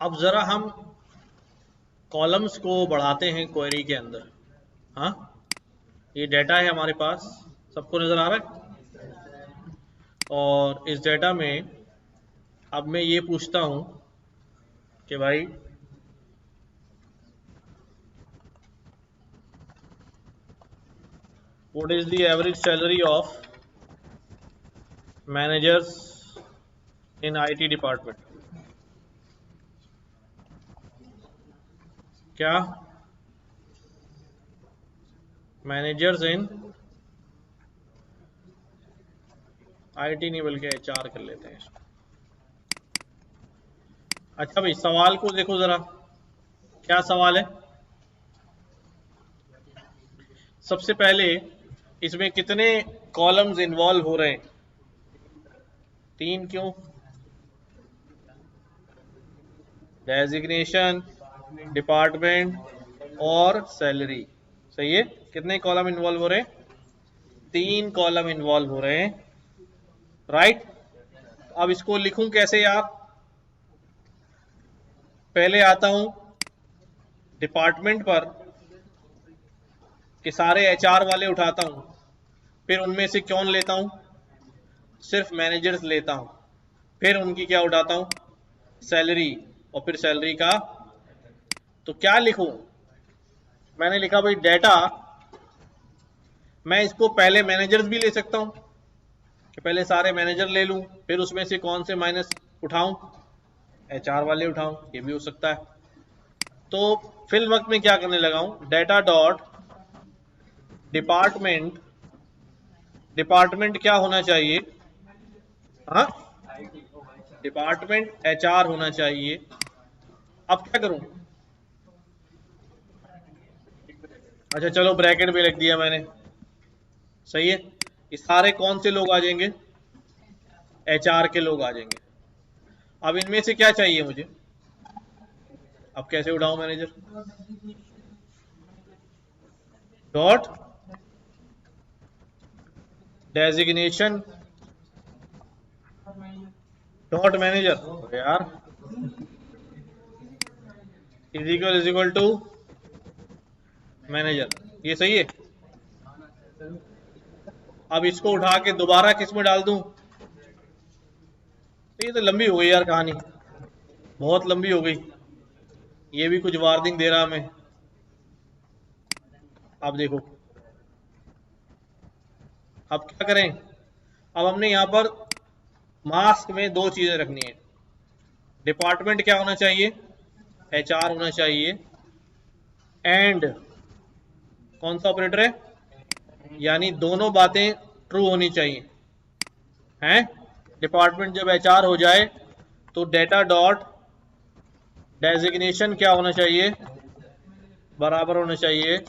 अब जरा हम कॉलम्स को बढ़ाते हैं क्वेरी के अंदर। हाँ, ये डेटा है हमारे पास, सबको नजर आ रहा है। और इस डेटा में अब मैं ये पूछता हूं कि भाई what is the average salary of managers in IT department. क्या मैनेजर्स इन आईटी नहीं बल्कि एचआर कर लेते हैं इसको। अच्छा भाई, सवाल को देखो जरा, क्या सवाल है। सबसे पहले इसमें कितने कॉलम्स इन्वॉल्व हो रहे हैं? 3। क्यों? डेजिग्नेशन, डिपार्टमेंट और सैलरी। सही है। कितने कॉलम इन्वॉल्व हो रहे हैं? 3 कॉलम इन्वॉल्व हो रहे हैं, राइट। अब इसको लिखूं कैसे यार? पहले आता हूं डिपार्टमेंट पर कि सारे एचआर वाले उठाता हूं, फिर उनमें से कौन लेता हूं? सिर्फ मैनेजर्स लेता हूं। फिर उनकी क्या उठाता हूं? सैलरी। और फिर सैलरी का तो क्या लिखूं? मैंने लिखा भाई डेटा, मैं इसको पहले मैनेजर्स भी ले सकता हूं कि पहले सारे मैनेजर ले लूं, फिर उसमें से कौन से माइनस उठाऊं? एचआर वाले उठाऊं, ये भी हो सकता है। तो फिल वक्त में क्या करने लगा हूं? डेटा डॉट डिपार्टमेंट, डिपार्टमेंट क्या होना चाहिए? हाँ, डिपार्टमेंट एचआर होना चाहिए। अब क्या करूं? अच्छा चलो, ब्रैकेट में लिख दिया मैंने। सही है। ये सारे कौन से लोग आ जाएंगे? एचआर के लोग आ जाएंगे। अब इनमें से क्या चाहिए मुझे? अब कैसे उठाऊं manager? Dot designation dot manager यार, इज इक्वल टू मैनेजर। ये सही है। अब इसको उठा के दोबारा किस में डाल दूं? तो ये तो लंबी हो गई यार कहानी, बहुत लंबी हो गई। ये भी कुछ वार्निंग दे रहा हमें। अब देखो, अब क्या करें? अब हमने यहां पर मास्क में 2 चीजें रखनी है। डिपार्टमेंट क्या होना चाहिए? एचआर होना चाहिए। एंड कौन सा ऑपरेटर है? यानी दोनों बातें ट्रू होनी चाहिए, हैं। डिपार्टमेंट जब एचआर हो जाए तो डेटा डॉट डेजिग्नेशन क्या होना चाहिए? बराबर होना चाहिए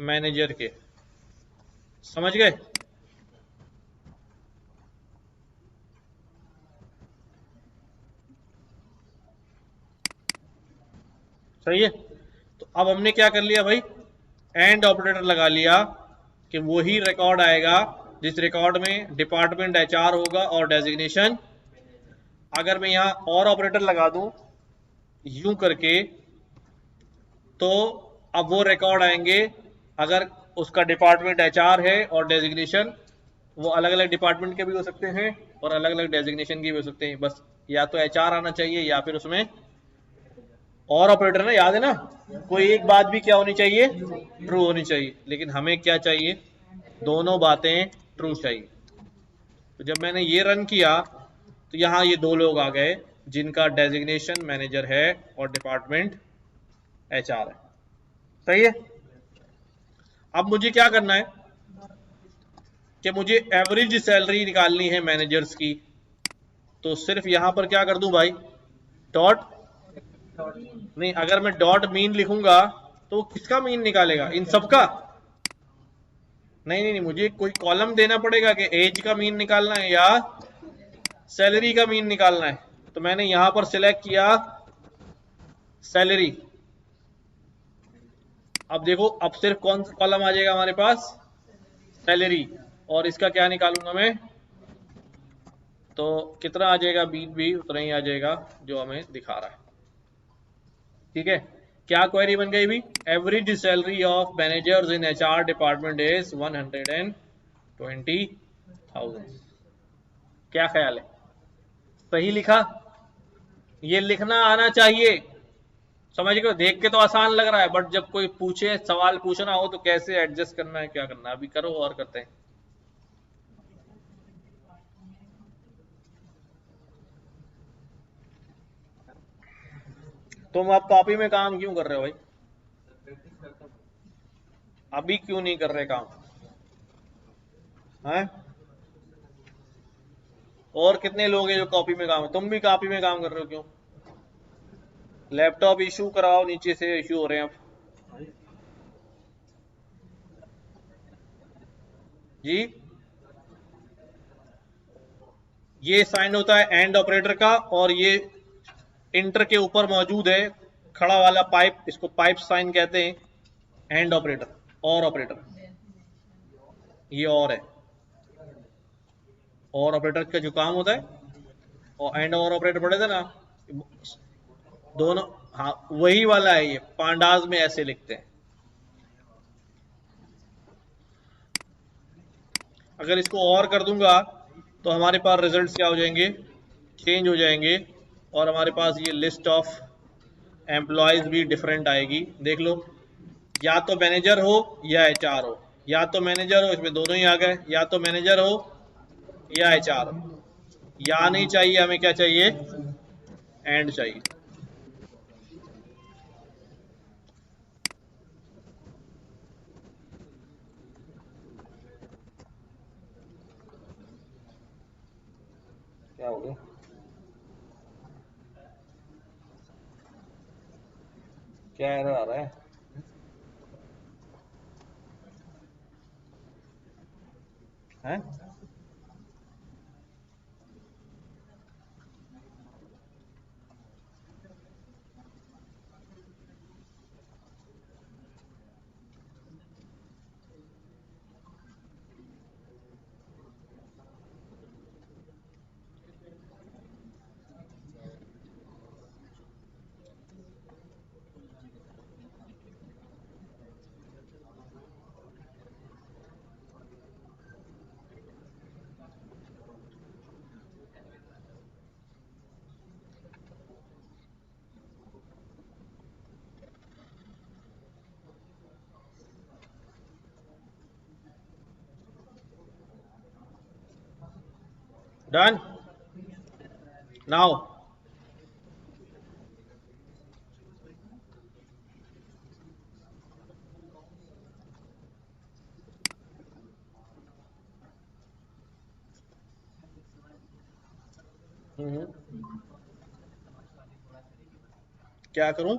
मैनेजर के। समझ गए? सही है। तो अब हमने क्या कर लिया भाई? एंड ऑपरेटर लगा लिया कि वही रिकॉर्ड आएगा जिस रिकॉर्ड में डिपार्टमेंट एचआर होगा और डेजिग्नेशन। अगर मैं यहां और ऑपरेटर लगा दूं यूं करके, तो अब वो रिकॉर्ड आएंगे अगर उसका डिपार्टमेंट एचआर है और डेजिग्नेशन, वो अलग अलग डिपार्टमेंट के भी हो सकते हैं और अलग अलग डेजिग्नेशन के भी हो सकते हैं। बस या तो एचआर आना चाहिए या फिर उसमें और ऑपरेटर ना, याद है ना। कोई एक बात भी क्या होनी चाहिए? ट्रू होनी चाहिए। लेकिन हमें क्या चाहिए? दोनों बातें ट्रू चाहिए। तो जब मैंने ये रन किया तो यहां ये 2 लोग आ गए जिनका डेजिग्नेशन मैनेजर है और डिपार्टमेंट एचआर है। सही है। अब मुझे क्या करना है कि मुझे एवरेज सैलरी निकालनी है मैनेजर्स की। तो सिर्फ यहां पर क्या कर दूं भाई? डॉट, नहीं, अगर मैं डॉट मीन लिखूंगा तो किसका मीन निकालेगा? इन सबका? नहीं नहीं नहीं, मुझे कोई कॉलम देना पड़ेगा कि एज का मीन निकालना है या सैलरी का मीन निकालना है। तो मैंने यहां पर सिलेक्ट किया सैलरी। अब देखो, अब सिर्फ कौन सा कॉलम आ जाएगा हमारे पास? सैलरी। और इसका क्या निकालूंगा मैं? तो कितना आ जाएगा? बीट भी उतना ही आ जाएगा जो हमें दिखा रहा है। ठीक है, क्या क्वेरी बन गई भी? Average salary of managers in HR department is 120,000। क्या ख्याल है, सही लिखा? ये लिखना आना चाहिए, समझ गए? देख के तो आसान लग रहा है, बट जब कोई पूछे, सवाल पूछना हो तो कैसे एडजस्ट करना है, क्या करना है, अभी करो और करते हैं। तुम अब कॉपी में काम क्यों कर रहे हो भाई? अभी क्यों नहीं कर रहे काम हैं? और कितने लोग हैं जो कॉपी में काम है? तुम भी कॉपी में काम कर रहे हो क्यों? लैपटॉप इशू कराओ, नीचे से इशू हो रहे हैं अब जी। ये साइन होता है एंड ऑपरेटर का, और ये इंटर के ऊपर मौजूद है खड़ा वाला पाइप, इसको पाइप साइन कहते हैं, एंड ऑपरेटर, और ऑपरेटर, ये और है। और ऑपरेटर का जो काम होता है, और एंड और ऑपरेटर पढ़े थे ना दोनों, हाँ वही वाला है, ये पांडाज में ऐसे लिखते हैं। अगर इसको और कर दूंगा तो हमारे पास रिजल्ट्स क्या हो जाएंगे, चेंज हो जाएंगे, और हमारे पास ये लिस्ट ऑफ एम्प्लॉयज भी डिफरेंट आएगी। देख लो, या तो मैनेजर हो या HR हो, या तो मैनेजर हो, इसमें दोनों ही आ गए, या तो मैनेजर हो या HR हो। या नहीं चाहिए, हमें क्या चाहिए, एंड चाहिए। क्या हो गया? क्या एरर आ रहा है? हैं? Done now. क्या करूं?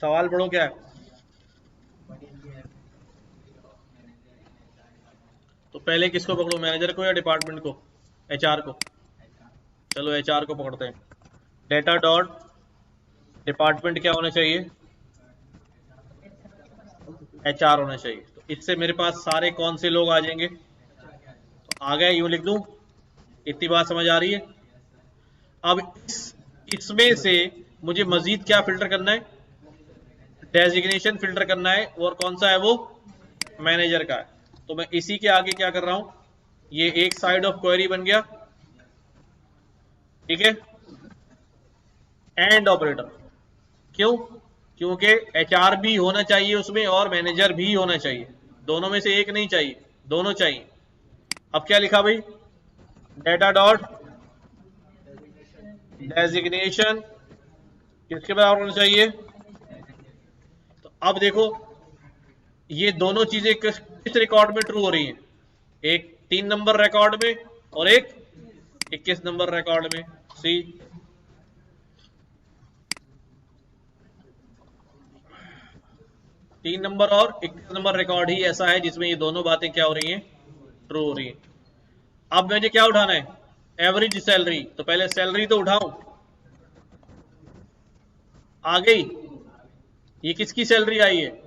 सवाल पढ़ो क्या है? तो पहले किसको पकड़ो, मैनेजर को या डिपार्टमेंट को? HR को। चलो HR को पकड़ते हैं। डेटा डॉट डिपार्टमेंट क्या होना चाहिए, HR होना चाहिए। तो इससे मेरे पास सारे कौन से लोग आ जाएंगे, तो आ गए, यूं लिख दूं, इतनी बात समझ आ रही है? अब इसमें से मुझे मजीद क्या फिल्टर करना है, डेजिग्नेशन फिल्टर करना है, और कौन सा है वो, मैनेजर का है। तो मैं इसी के आगे क्या कर रहा हूं, ये एक साइड ऑफ क्वेरी बन गया, ठीक है, एंड ऑपरेटर। क्यों? क्योंकि HR भी होना चाहिए उसमें और मैनेजर भी होना चाहिए, दोनों में से एक नहीं चाहिए, दोनों चाहिए। अब क्या लिखा भाई, डेटा डॉट डेजिग्नेशन किसके बराबर होना चाहिए? तो अब देखो, ये दोनों चीजें किस रिकॉर्ड में ट्रू हो रही हैं, एक 3 नंबर रिकॉर्ड में और एक 21 नंबर रिकॉर्ड में। सी, तीन नंबर और 21 नंबर रिकॉर्ड ही ऐसा है जिसमें ये दोनों बातें क्या हो रही हैं, ट्रू हो रही हैं। अब मुझे क्या उठाना है, एवरेज सैलरी। तो पहले सैलरी तो उठाऊं, आ गई, ये किसकी सैलरी आई है,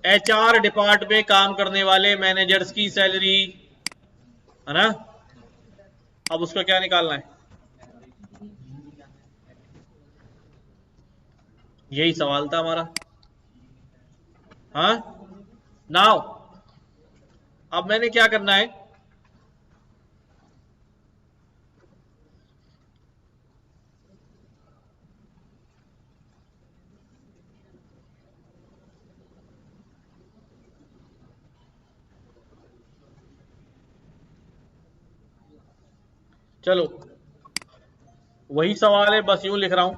HR डिपार्ट में काम करने वाले मैनेजर्स की सैलरी। है ना। अब उसका क्या निकालना है, यही सवाल था हमारा। हाँ, नाउ अब मैंने क्या करना है, चलो वही सवाल है, बस यूं लिख रहा हूं।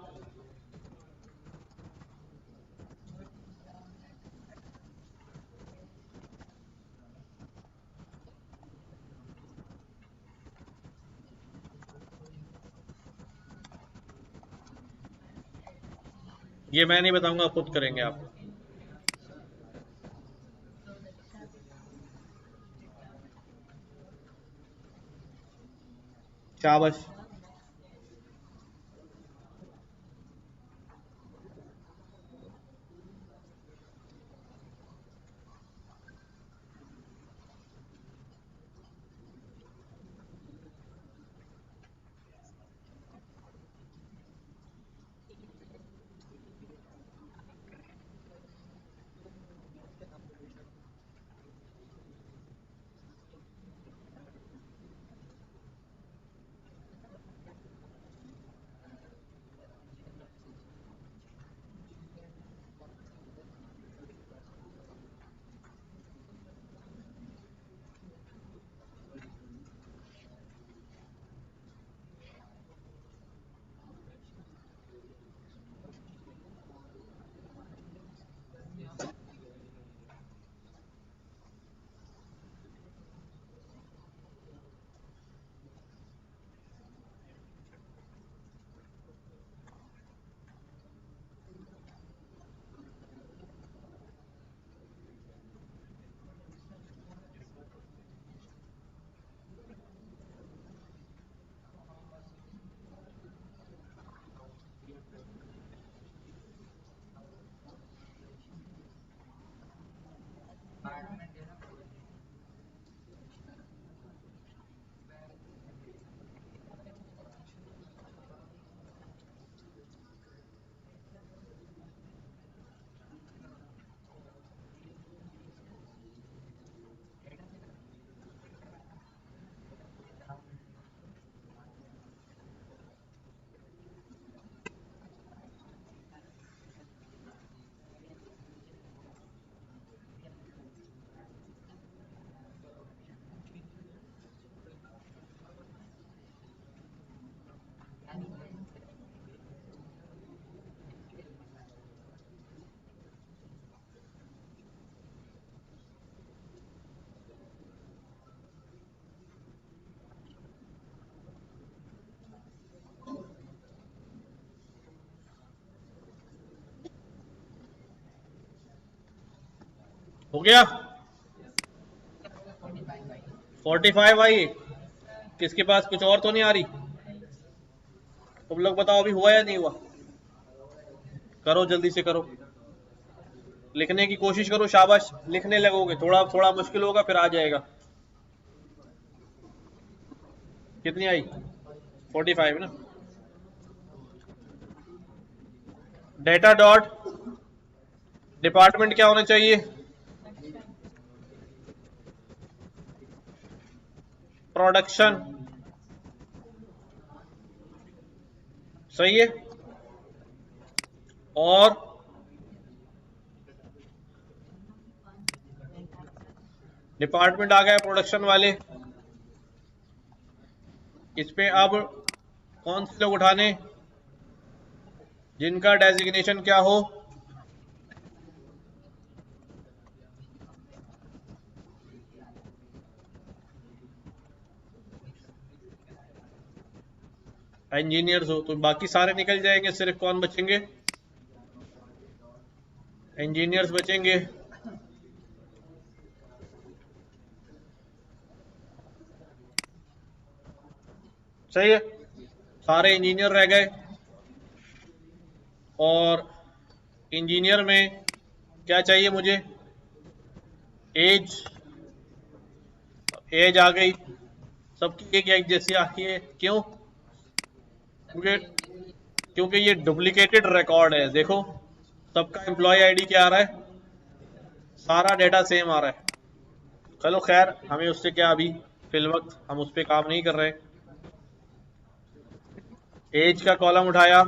ये मैं नहीं बताऊंगा, खुद करेंगे आप। शाबाश। हो गया 45 आई। किसके पास कुछ और तो नहीं आ रही, तुम लोग बताओ अभी हुआ या नहीं हुआ। करो जल्दी से करो, लिखने की कोशिश करो, शाबाश लिखने लगोगे, थोड़ा थोड़ा मुश्किल होगा फिर आ जाएगा। कितनी आई, 45 ना। डेटा डॉट डिपार्टमेंट क्या होना चाहिए, प्रोडक्शन। सही है। और डिपार्टमेंट आ गया प्रोडक्शन वाले, इस पे अब कौन से लोग उठाने, जिनका डेजिग्नेशन क्या हो, इंजीनियर्स हो, तो बाकी सारे निकल जाएंगे, सिर्फ कौन बचेंगे, इंजीनियर्स बचेंगे। सही है, सारे इंजीनियर रह गए। और इंजीनियर में क्या चाहिए मुझे, एज, एज आ गई, सबकी एक जैसी आती है, क्यों? क्योंकि क्योंकि ये डुप्लीकेटेड रिकॉर्ड है। देखो सबका एम्प्लॉय आईडी क्या आ रहा है, सारा डेटा सेम आ रहा है। चलो खैर, हमें उससे क्या, अभी फिल वक्त हम उस पर काम नहीं कर रहे। एज का कॉलम उठाया,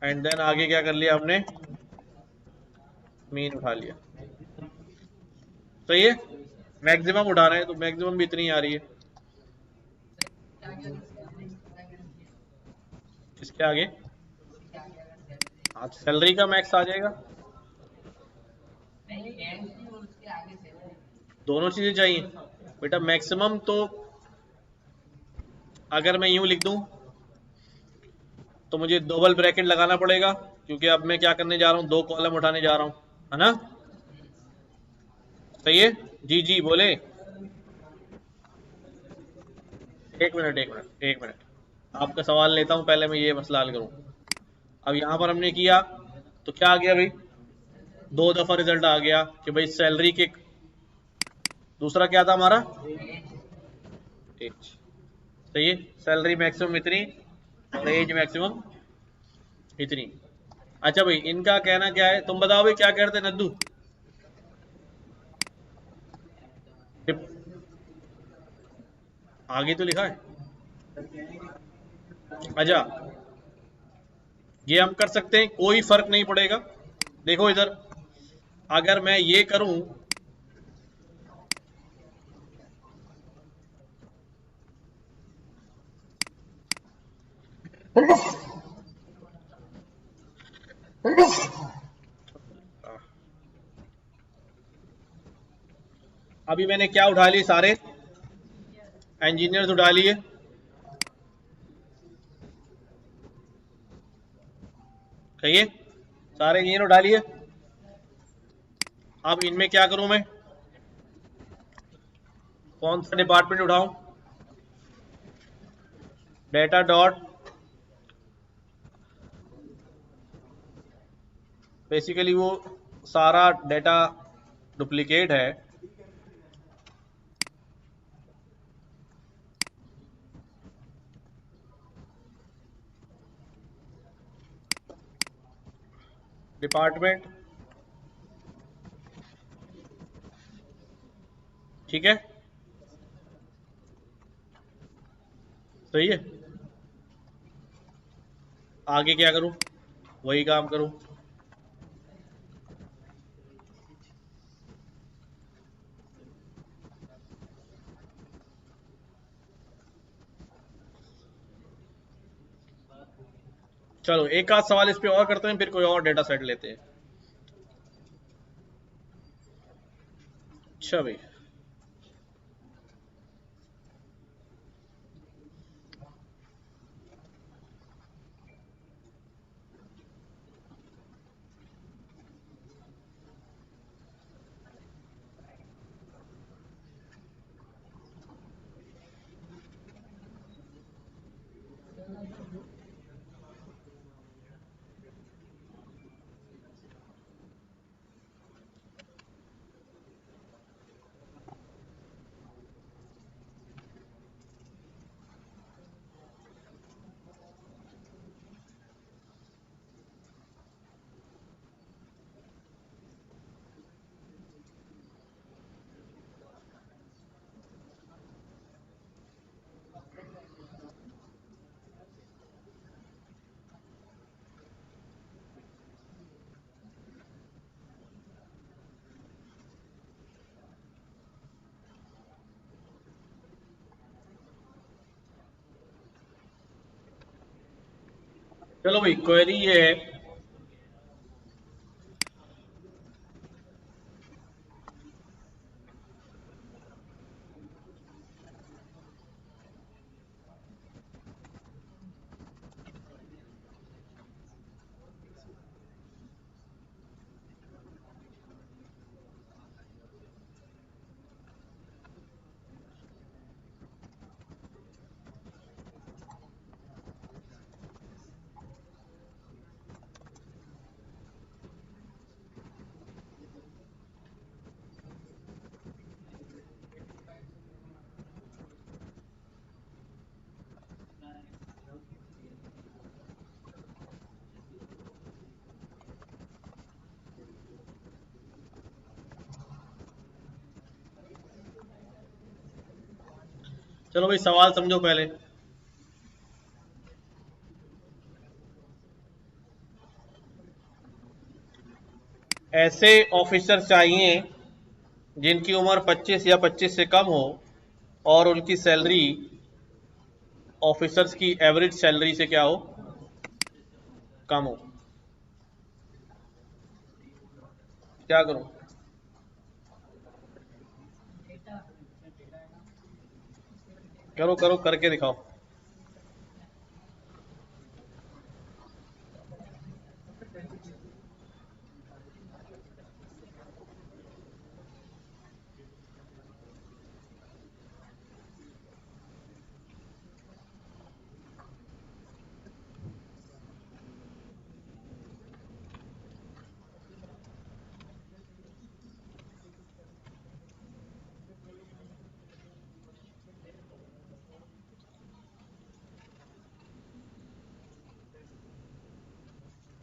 एंड देन आगे क्या कर लिया हमने, मीन उठा लिया। सही है, मैक्सिमम उठा रहे हैं तो मैक्सिमम भी इतनी आ रही है। इसके आगे आज सैलरी का मैक्स आ जाएगा। दोनों चीजें चाहिए बेटा। मैक्सिमम तो अगर मैं यूं लिख दूं तो मुझे डबल ब्रैकेट लगाना पड़ेगा, क्योंकि अब मैं क्या करने जा रहा हूं, दो कॉलम उठाने जा रहा हूं, है ना? सही है, जी जी बोले। एक मिनट एक मिनट एक मिनट, आपका सवाल लेता हूं, पहले मैं ये मसला हल करूं। अब यहां पर हमने किया तो क्या आ गया भाई, दो दफा रिजल्ट आ गया कि भाई सैलरी के, दूसरा क्या था हमारा, एज। सही है, सैलरी मैक्सिमम इतनी और एज मैक्सिमम इतनी। अच्छा भाई, इनका कहना क्या है, तुम बताओ भाई क्या कहते हैं नद्दू? आगे तो लिखा है। अच्छा, ये हम कर सकते हैं, कोई फर्क नहीं पड़ेगा। देखो इधर, अगर मैं ये करूं, अभी मैंने क्या उठा लिए, सारे इंजीनियर्स उठा लिए। कहिए, सारे इंजीनियर उठा लिए। अब इनमें क्या करूं मैं, कौन सा डिपार्टमेंट उठाऊं? डेटा डॉट, बेसिकली वो सारा डेटा डुप्लीकेट है। डिपार्टमेंट, ठीक है, सही है। आगे क्या करूं, वही काम करूं। चलो एक आध सवाल इस पे और करते हैं, फिर कोई और डेटा सेट लेते हैं। अच्छा भाई, चलो भाई, क्वेरी ये है, चलो भाई सवाल समझो पहले। ऐसे ऑफिसर चाहिए जिनकी उम्र 25 या 25 से कम हो और उनकी सैलरी ऑफिसर्स की एवरेज सैलरी से क्या हो, कम हो। क्या करूं? करो करो, करके दिखाओ।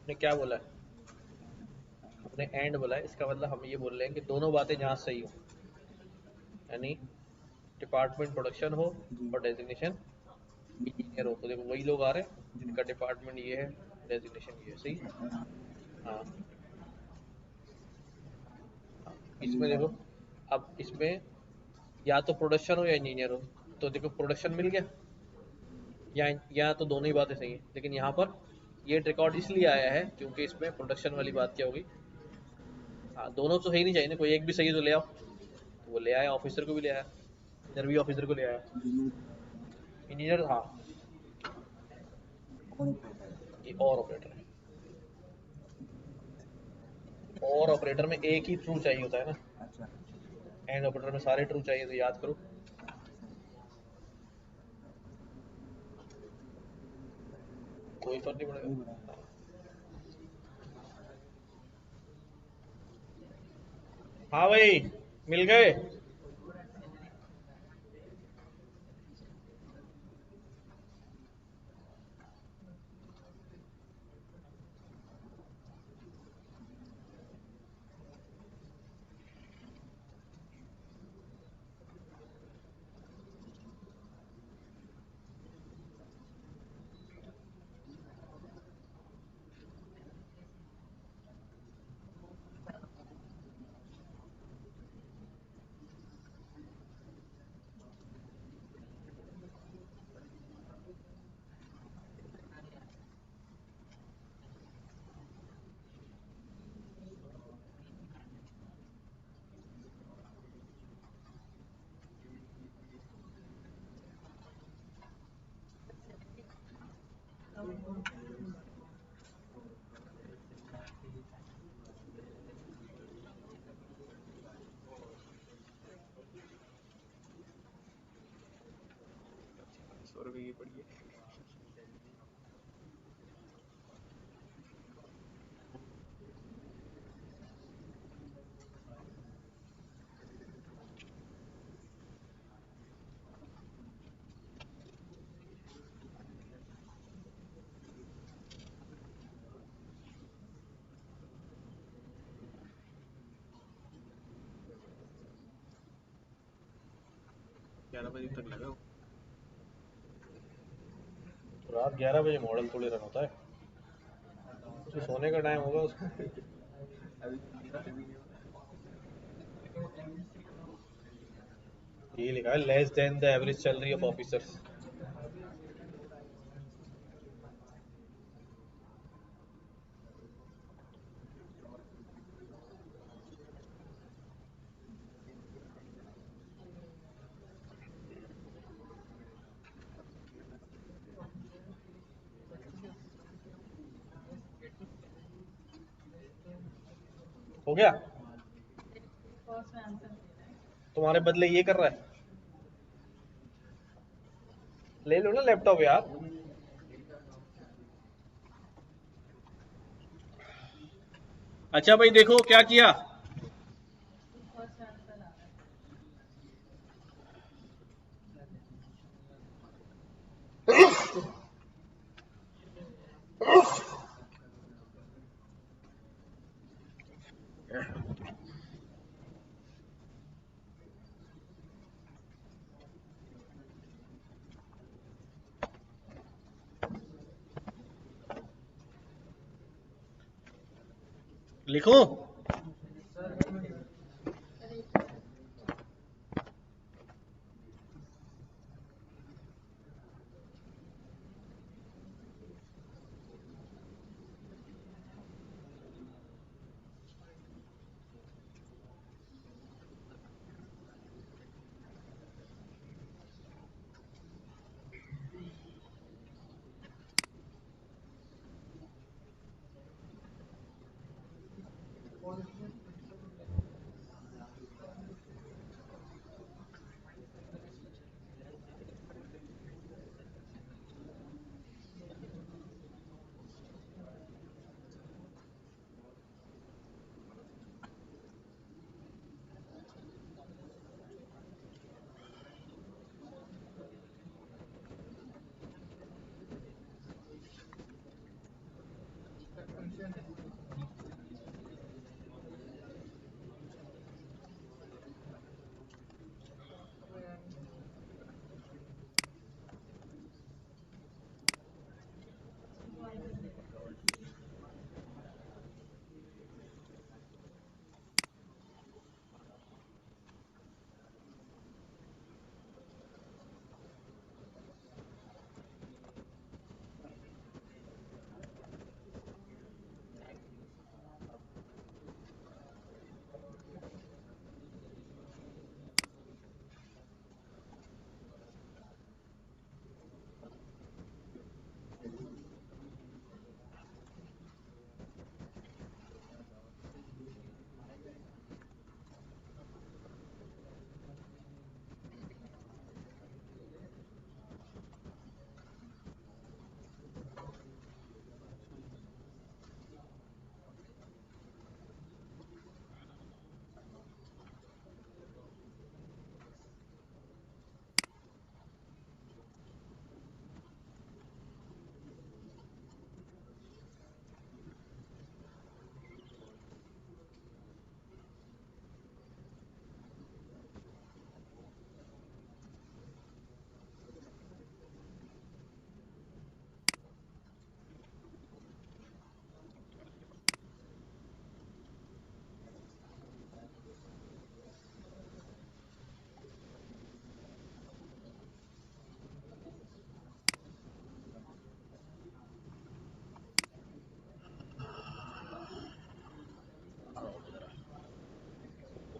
ने क्या बोला है? अपने एंड बोला है, इसका मतलब हम ये बोल रहे हैं कि दोनों बातें जहां सही हो, यानी डिपार्टमेंट प्रोडक्शन हो और डेजिग्नेशन इंजीनियर हो। तो देखो वही लोग आ रहे हैं जिनका डिपार्टमेंट ये है, डेजिग्नेशन ये है, सही। हाँ, इसमें देखो, अब इसमें या तो प्रोडक्शन हो या इंजीनियर हो, तो देखो प्रोडक्शन मिल गया, या तो दोनों ही बातें सही है। लेकिन यहाँ पर ये रिकॉर्ड इसलिए आया है क्योंकि इसमें प्रोडक्शन वाली बात क्या होगी। हाँ, दोनों तो सही नहीं चाहिए ना, कोई एक भी सही तो ले आओ। तो वो ले आया, ऑफिसर को भी ले आया, इधर भी ऑफिसर को ले आया। इंजीनियर, हाँ, ये और ऑपरेटर है। और ऑपरेटर में एक ही ट्रू चाहिए होता है ना, एंड ऑपरेटर में सारे ट्रू चाहिए, तो याद करो। कोई फर्क नहीं पड़ेगा। हाँ भाई, मिल गए। तो रात 11 बजे मॉडल थोड़ी रन होता है, उसको सोने का टाइम होगा उसको। ये लिखा है less than the average salary of officers. हो गया? तुम्हारे बदले ये कर रहा है, ले लो ना लैपटॉप यार। अच्छा भाई देखो क्या किया। लिखूं?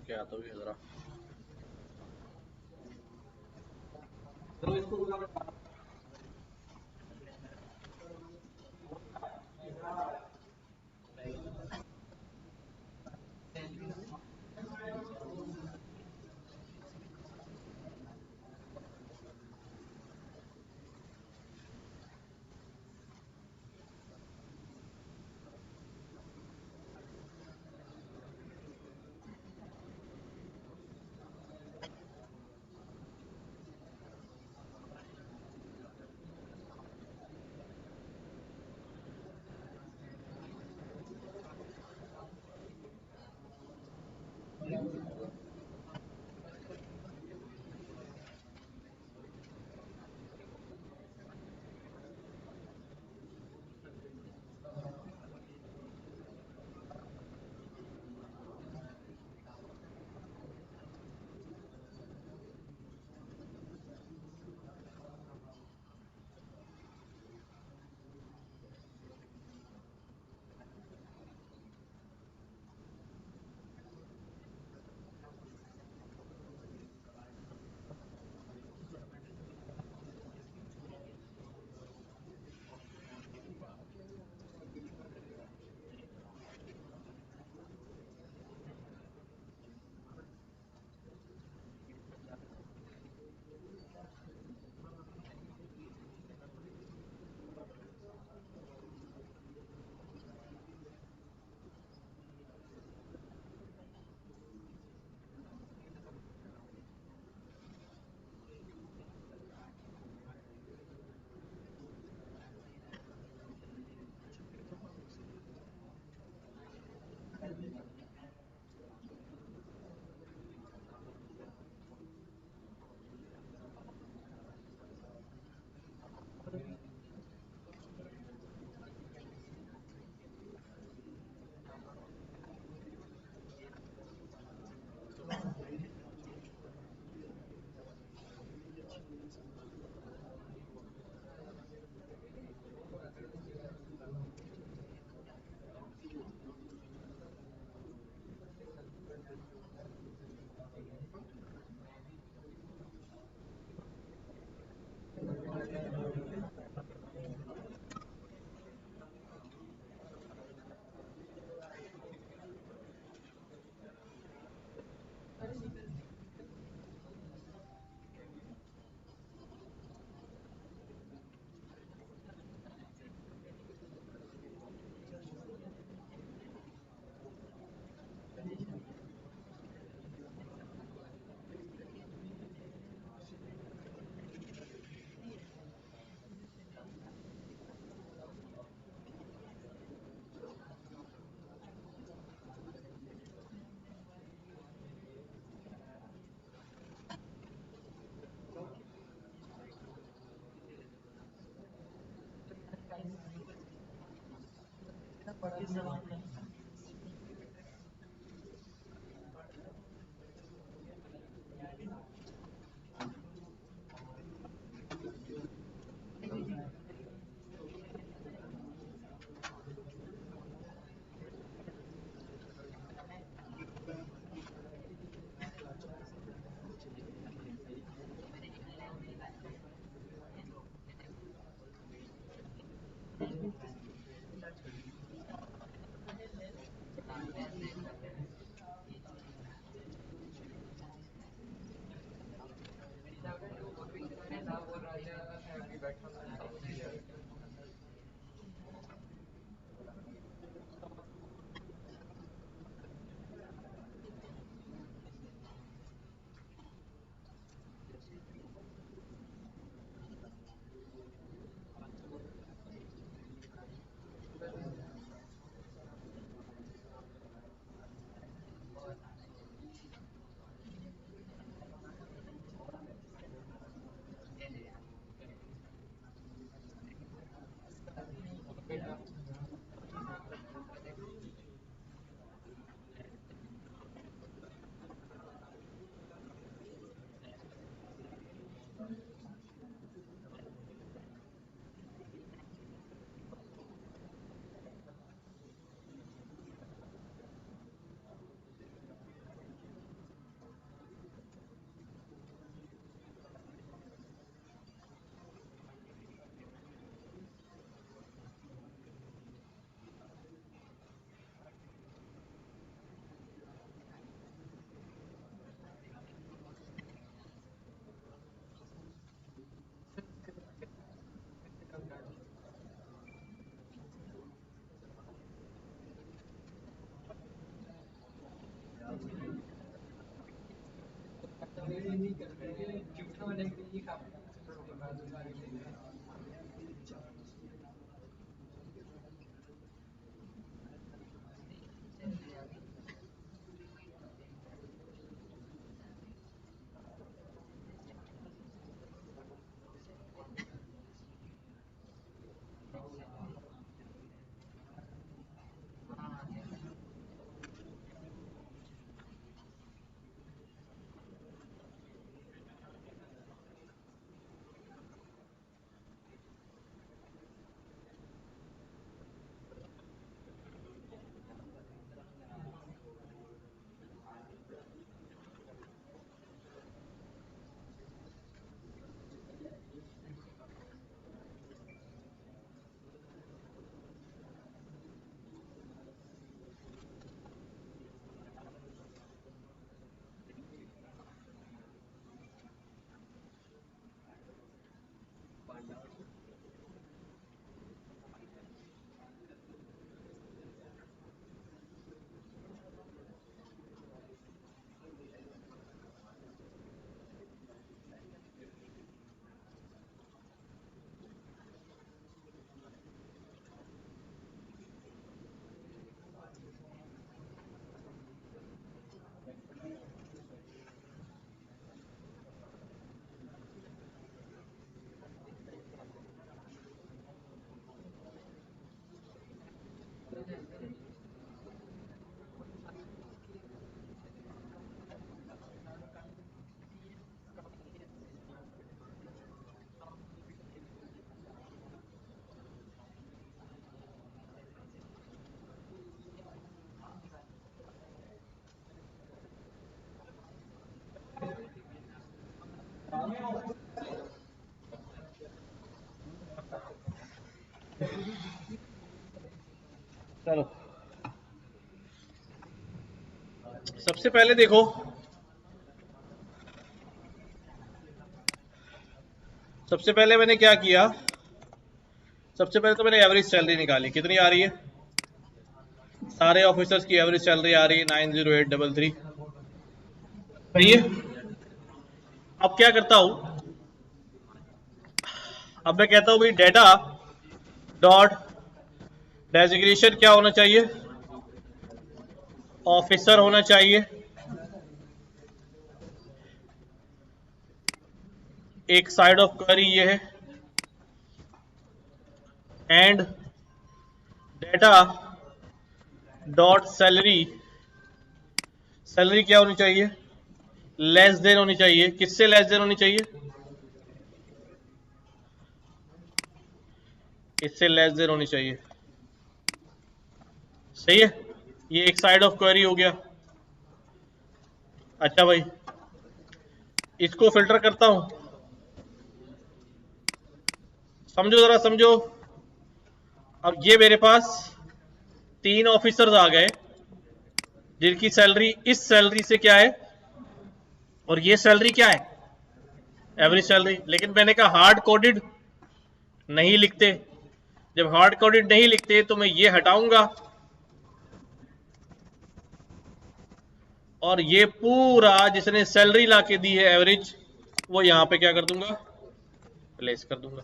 क्या तो भी जरा चलो सबसे पहले देखो, सबसे पहले मैंने क्या किया, सबसे पहले तो मैंने एवरेज सैलरी निकाली, कितनी आ रही है, सारे ऑफिसर्स की एवरेज सैलरी आ रही है 90833, सही है। अब क्या करता हूं, अब मैं कहता हूं भाई डेटा डॉट डेजिग्नेशन क्या होना चाहिए, ऑफिसर होना चाहिए, एक साइड ऑफ क्वेरी ये है, and data dot salary, salary क्या होनी चाहिए, लेस देन होनी चाहिए, किससे लेस देन होनी चाहिए, इससे लेस देन होनी चाहिए। सही है, ये एक साइड ऑफ क्वेरी हो गया। अच्छा भाई, इसको फिल्टर करता हूं, समझो जरा समझो। अब ये मेरे पास 3 ऑफिसर्स आ गए जिनकी सैलरी इस सैलरी से क्या है, और ये सैलरी क्या है, एवरेज सैलरी। लेकिन मैंने कहा हार्ड कोडेड नहीं लिखते, जब हार्ड कोडेड नहीं लिखते तो मैं ये हटाऊंगा और ये पूरा जिसने सैलरी ला के दी है एवरेज, वो यहां पे क्या कर दूंगा, प्लेस कर दूंगा।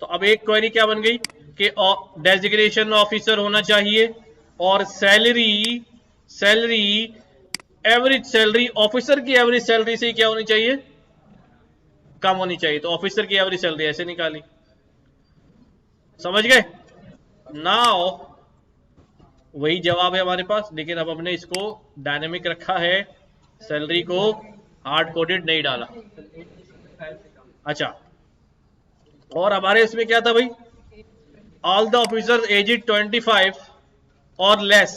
तो अब एक क्वेरी क्या बन गई कि डेजिग्नेशन ऑफिसर होना चाहिए और salary, salary average salary officer की एवरेज सैलरी से क्या होनी चाहिए, कम होनी चाहिए। तो ऑफिसर की एवरेज सैलरी ऐसे निकाली, समझ गए। नाउ वही जवाब है हमारे पास, लेकिन अब हमने इसको डायनेमिक रखा है, सैलरी को हार्ड कोडेड नहीं डाला। अच्छा, और हमारे इसमें क्या था भाई, ऑल द ऑफिसर एजेड 25 और लेस।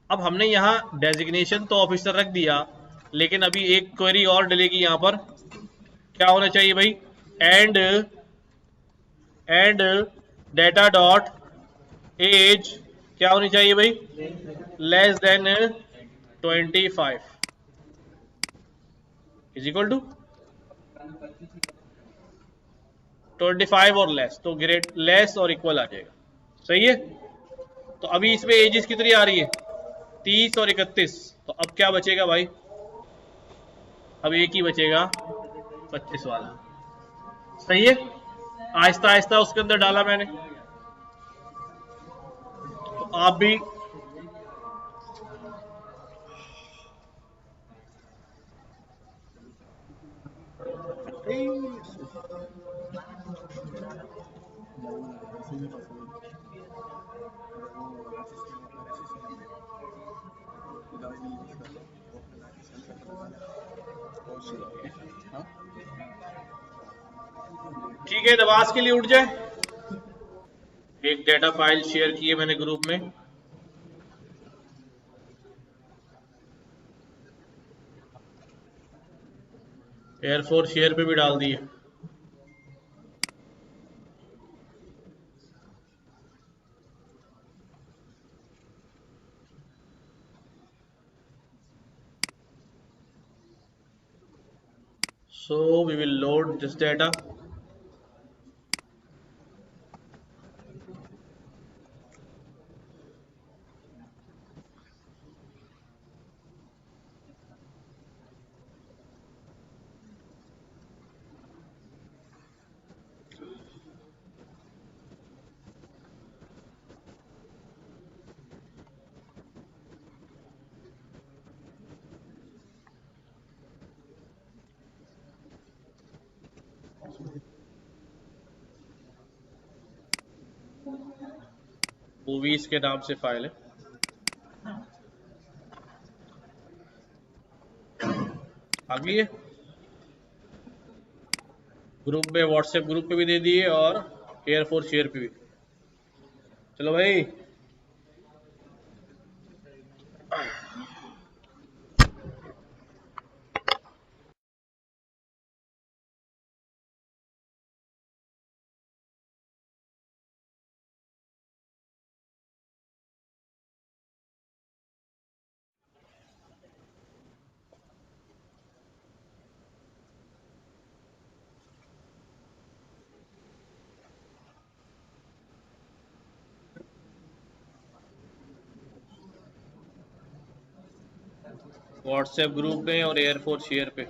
अब हमने यहां डेजिग्नेशन तो ऑफिसर रख दिया, लेकिन अभी एक क्वेरी और डलेगी यहां पर, क्या होना चाहिए भाई, एंड डेटा डॉट एज क्या होनी चाहिए भाई, less than 25 is equal to 25 और लेस, तो ग्रेट लेस और इक्वल आ जाएगा। सही है। तो अभी इसमें एजेस कितनी आ रही है, 30 और 31। तो अब क्या बचेगा भाई, अब एक ही बचेगा 25 वाला। सही है, आहिस्ता आहिस्ता उसके अंदर डाला मैंने। तो आप भी ठीक है, नवाज के लिए उठ जाए। एक डेटा फाइल शेयर की है मैंने ग्रुप में, एयरफोर्स शेयर पे भी डाल दी है। So we will load this data. Movies के नाम से फाइल है, आ गई है ग्रुप में, व्हाट्सएप ग्रुप पे भी दे दिए और एयरफोर्स शेयर पे भी। चलो भाई, व्हाट्सएप ग्रुप में और एयरफोर्स शेयर पे।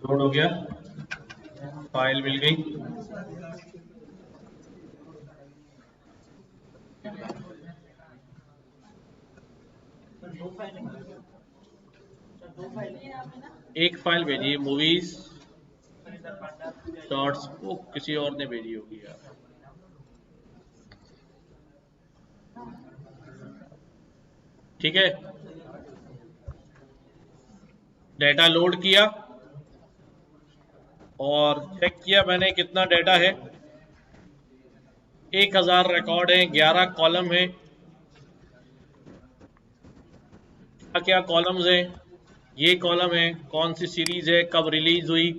लोड हो गया, फाइल मिल गई। एक फाइल भेजिए मूवीज शॉर्ट्स, वो किसी और ने भेजी होगी यार। ठीक है, डेटा लोड किया और चेक किया मैंने कितना डेटा है। 1000 रिकॉर्ड है, 11 कॉलम है। क्या क्या कॉलम्स है, ये कॉलम है, कौन सी सीरीज है, कब रिलीज हुई,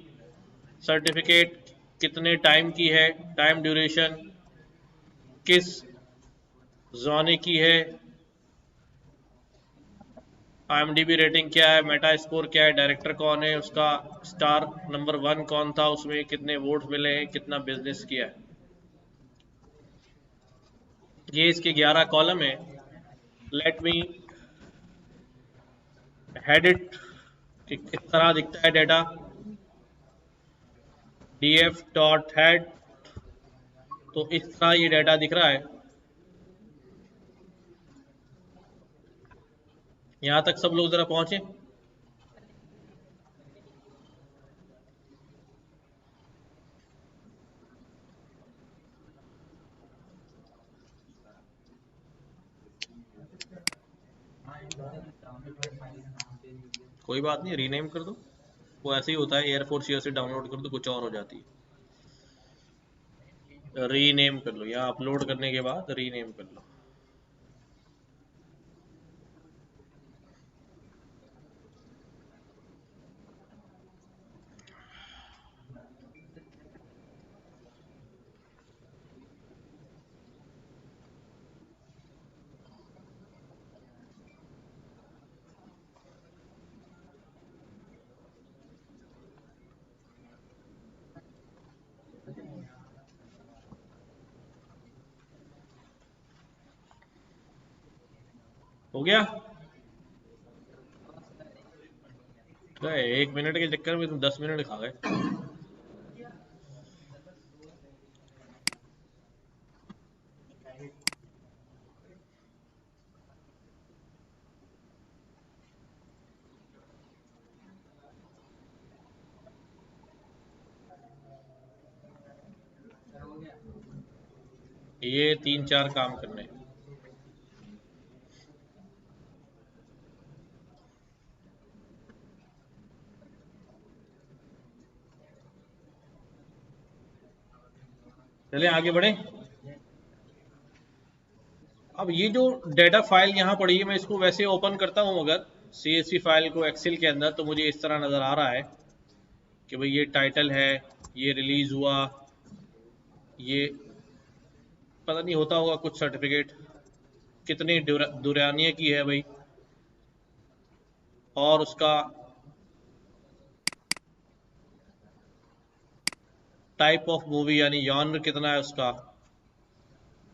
सर्टिफिकेट कितने टाइम की है, टाइम ड्यूरेशन किस जॉने की है, IMDb रेटिंग क्या है, मेटा स्कोर क्या है, डायरेक्टर कौन है, उसका स्टार नंबर 1 कौन था, उसमें कितने वोट मिले हैं, कितना बिजनेस किया है। ये इसके 11 कॉलम है। लेट मी हेड इट कि किस तरह दिखता है डेटा। df डॉट हेड, तो इस तरह ये डेटा दिख रहा है। यहां तक सब लोग जरा पहुंचे। कोई बात नहीं, रीनेम कर दो, वो ऐसे ही होता है, एयरफोर्स ईयर से डाउनलोड कर दो कुछ और हो जाती है। रीनेम कर लो, यहाँ अपलोड करने के बाद रीनेम कर लो। हो गया? तो 1 मिनट के चक्कर में तुम 10 मिनट खा गए। ये 3-4 काम करने हैं। चले आगे बढ़े। अब ये जो डेटा फाइल यहाँ पड़ी है, मैं इसको वैसे ओपन करता हूँ अगर CSV फाइल को एक्सेल के अंदर, तो मुझे इस तरह नज़र आ रहा है कि भाई ये टाइटल है, ये रिलीज हुआ, ये पता नहीं होता होगा कुछ सर्टिफिकेट, कितनी दुरानिया की है भाई, और उसका टाइप ऑफ मूवी यानी जॉनर कितना है, उसका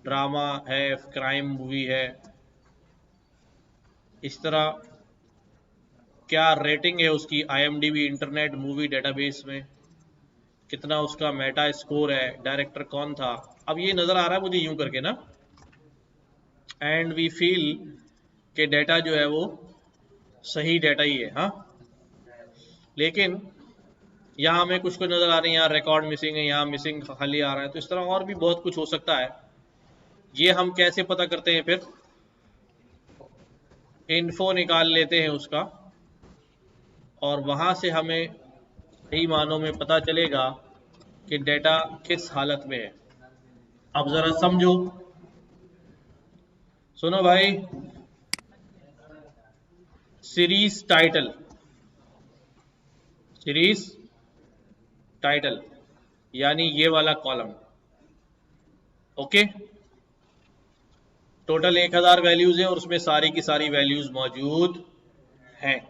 ड्रामा है, क्राइम मूवी है, इस तरह क्या रेटिंग है उसकी IMDb इंटरनेट मूवी डेटाबेस में, कितना उसका मेटा स्कोर है, डायरेक्टर कौन था। अब ये नज़र आ रहा है मुझे यूं करके ना, एंड वी फील कि डेटा जो है वो सही डेटा ही है। हाँ, लेकिन यहाँ हमें कुछ नज़र आ रही है, यहाँ रिकॉर्ड मिसिंग है, यहाँ मिसिंग खाली आ रहा है, तो इस तरह और भी बहुत कुछ हो सकता है। ये हम कैसे पता करते हैं? फिर इन्फो निकाल लेते हैं उसका, और वहाँ से हमें सही मानों में पता चलेगा कि डेटा किस हालत में है। अब ज़रा समझो, सुनो भाई, सीरीज टाइटल, सीरीज टाइटल यानी ये वाला कॉलम, ओके। टोटल 1000 वैल्यूज है और उसमें सारी की सारी वैल्यूज मौजूद हैं,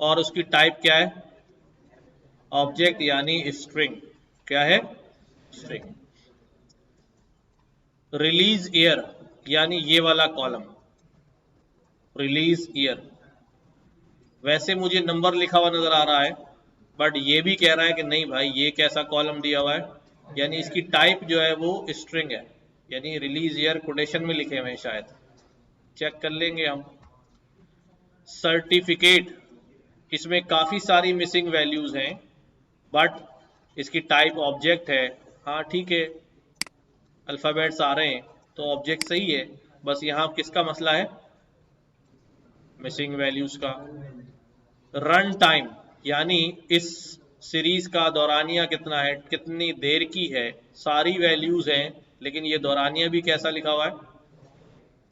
और उसकी टाइप क्या है? ऑब्जेक्ट यानी स्ट्रिंग। क्या है? स्ट्रिंग। रिलीज ईयर यानी ये वाला कॉलम, रिलीज ईयर, वैसे मुझे नंबर लिखा हुआ नजर आ रहा है, बट ये भी कह रहा है कि नहीं भाई ये कैसा कॉलम दिया हुआ है, यानी इसकी टाइप जो है वो स्ट्रिंग है, यानी रिलीज ईयर कोटेशन में लिखे हुए हैं शायद, चेक कर लेंगे हम। सर्टिफिकेट, इसमें काफी सारी मिसिंग वैल्यूज हैं बट इसकी टाइप ऑब्जेक्ट है। हाँ ठीक है, अल्फाबेट्स आ रहे हैं तो ऑब्जेक्ट सही है, बस यहाँ किसका मसला है, मिसिंग वैल्यूज का। रन टाइम, यानी इस सीरीज का दौरानिया कितना है, कितनी देर की है, सारी वैल्यूज हैं लेकिन ये दौरानिया भी कैसा लिखा हुआ है,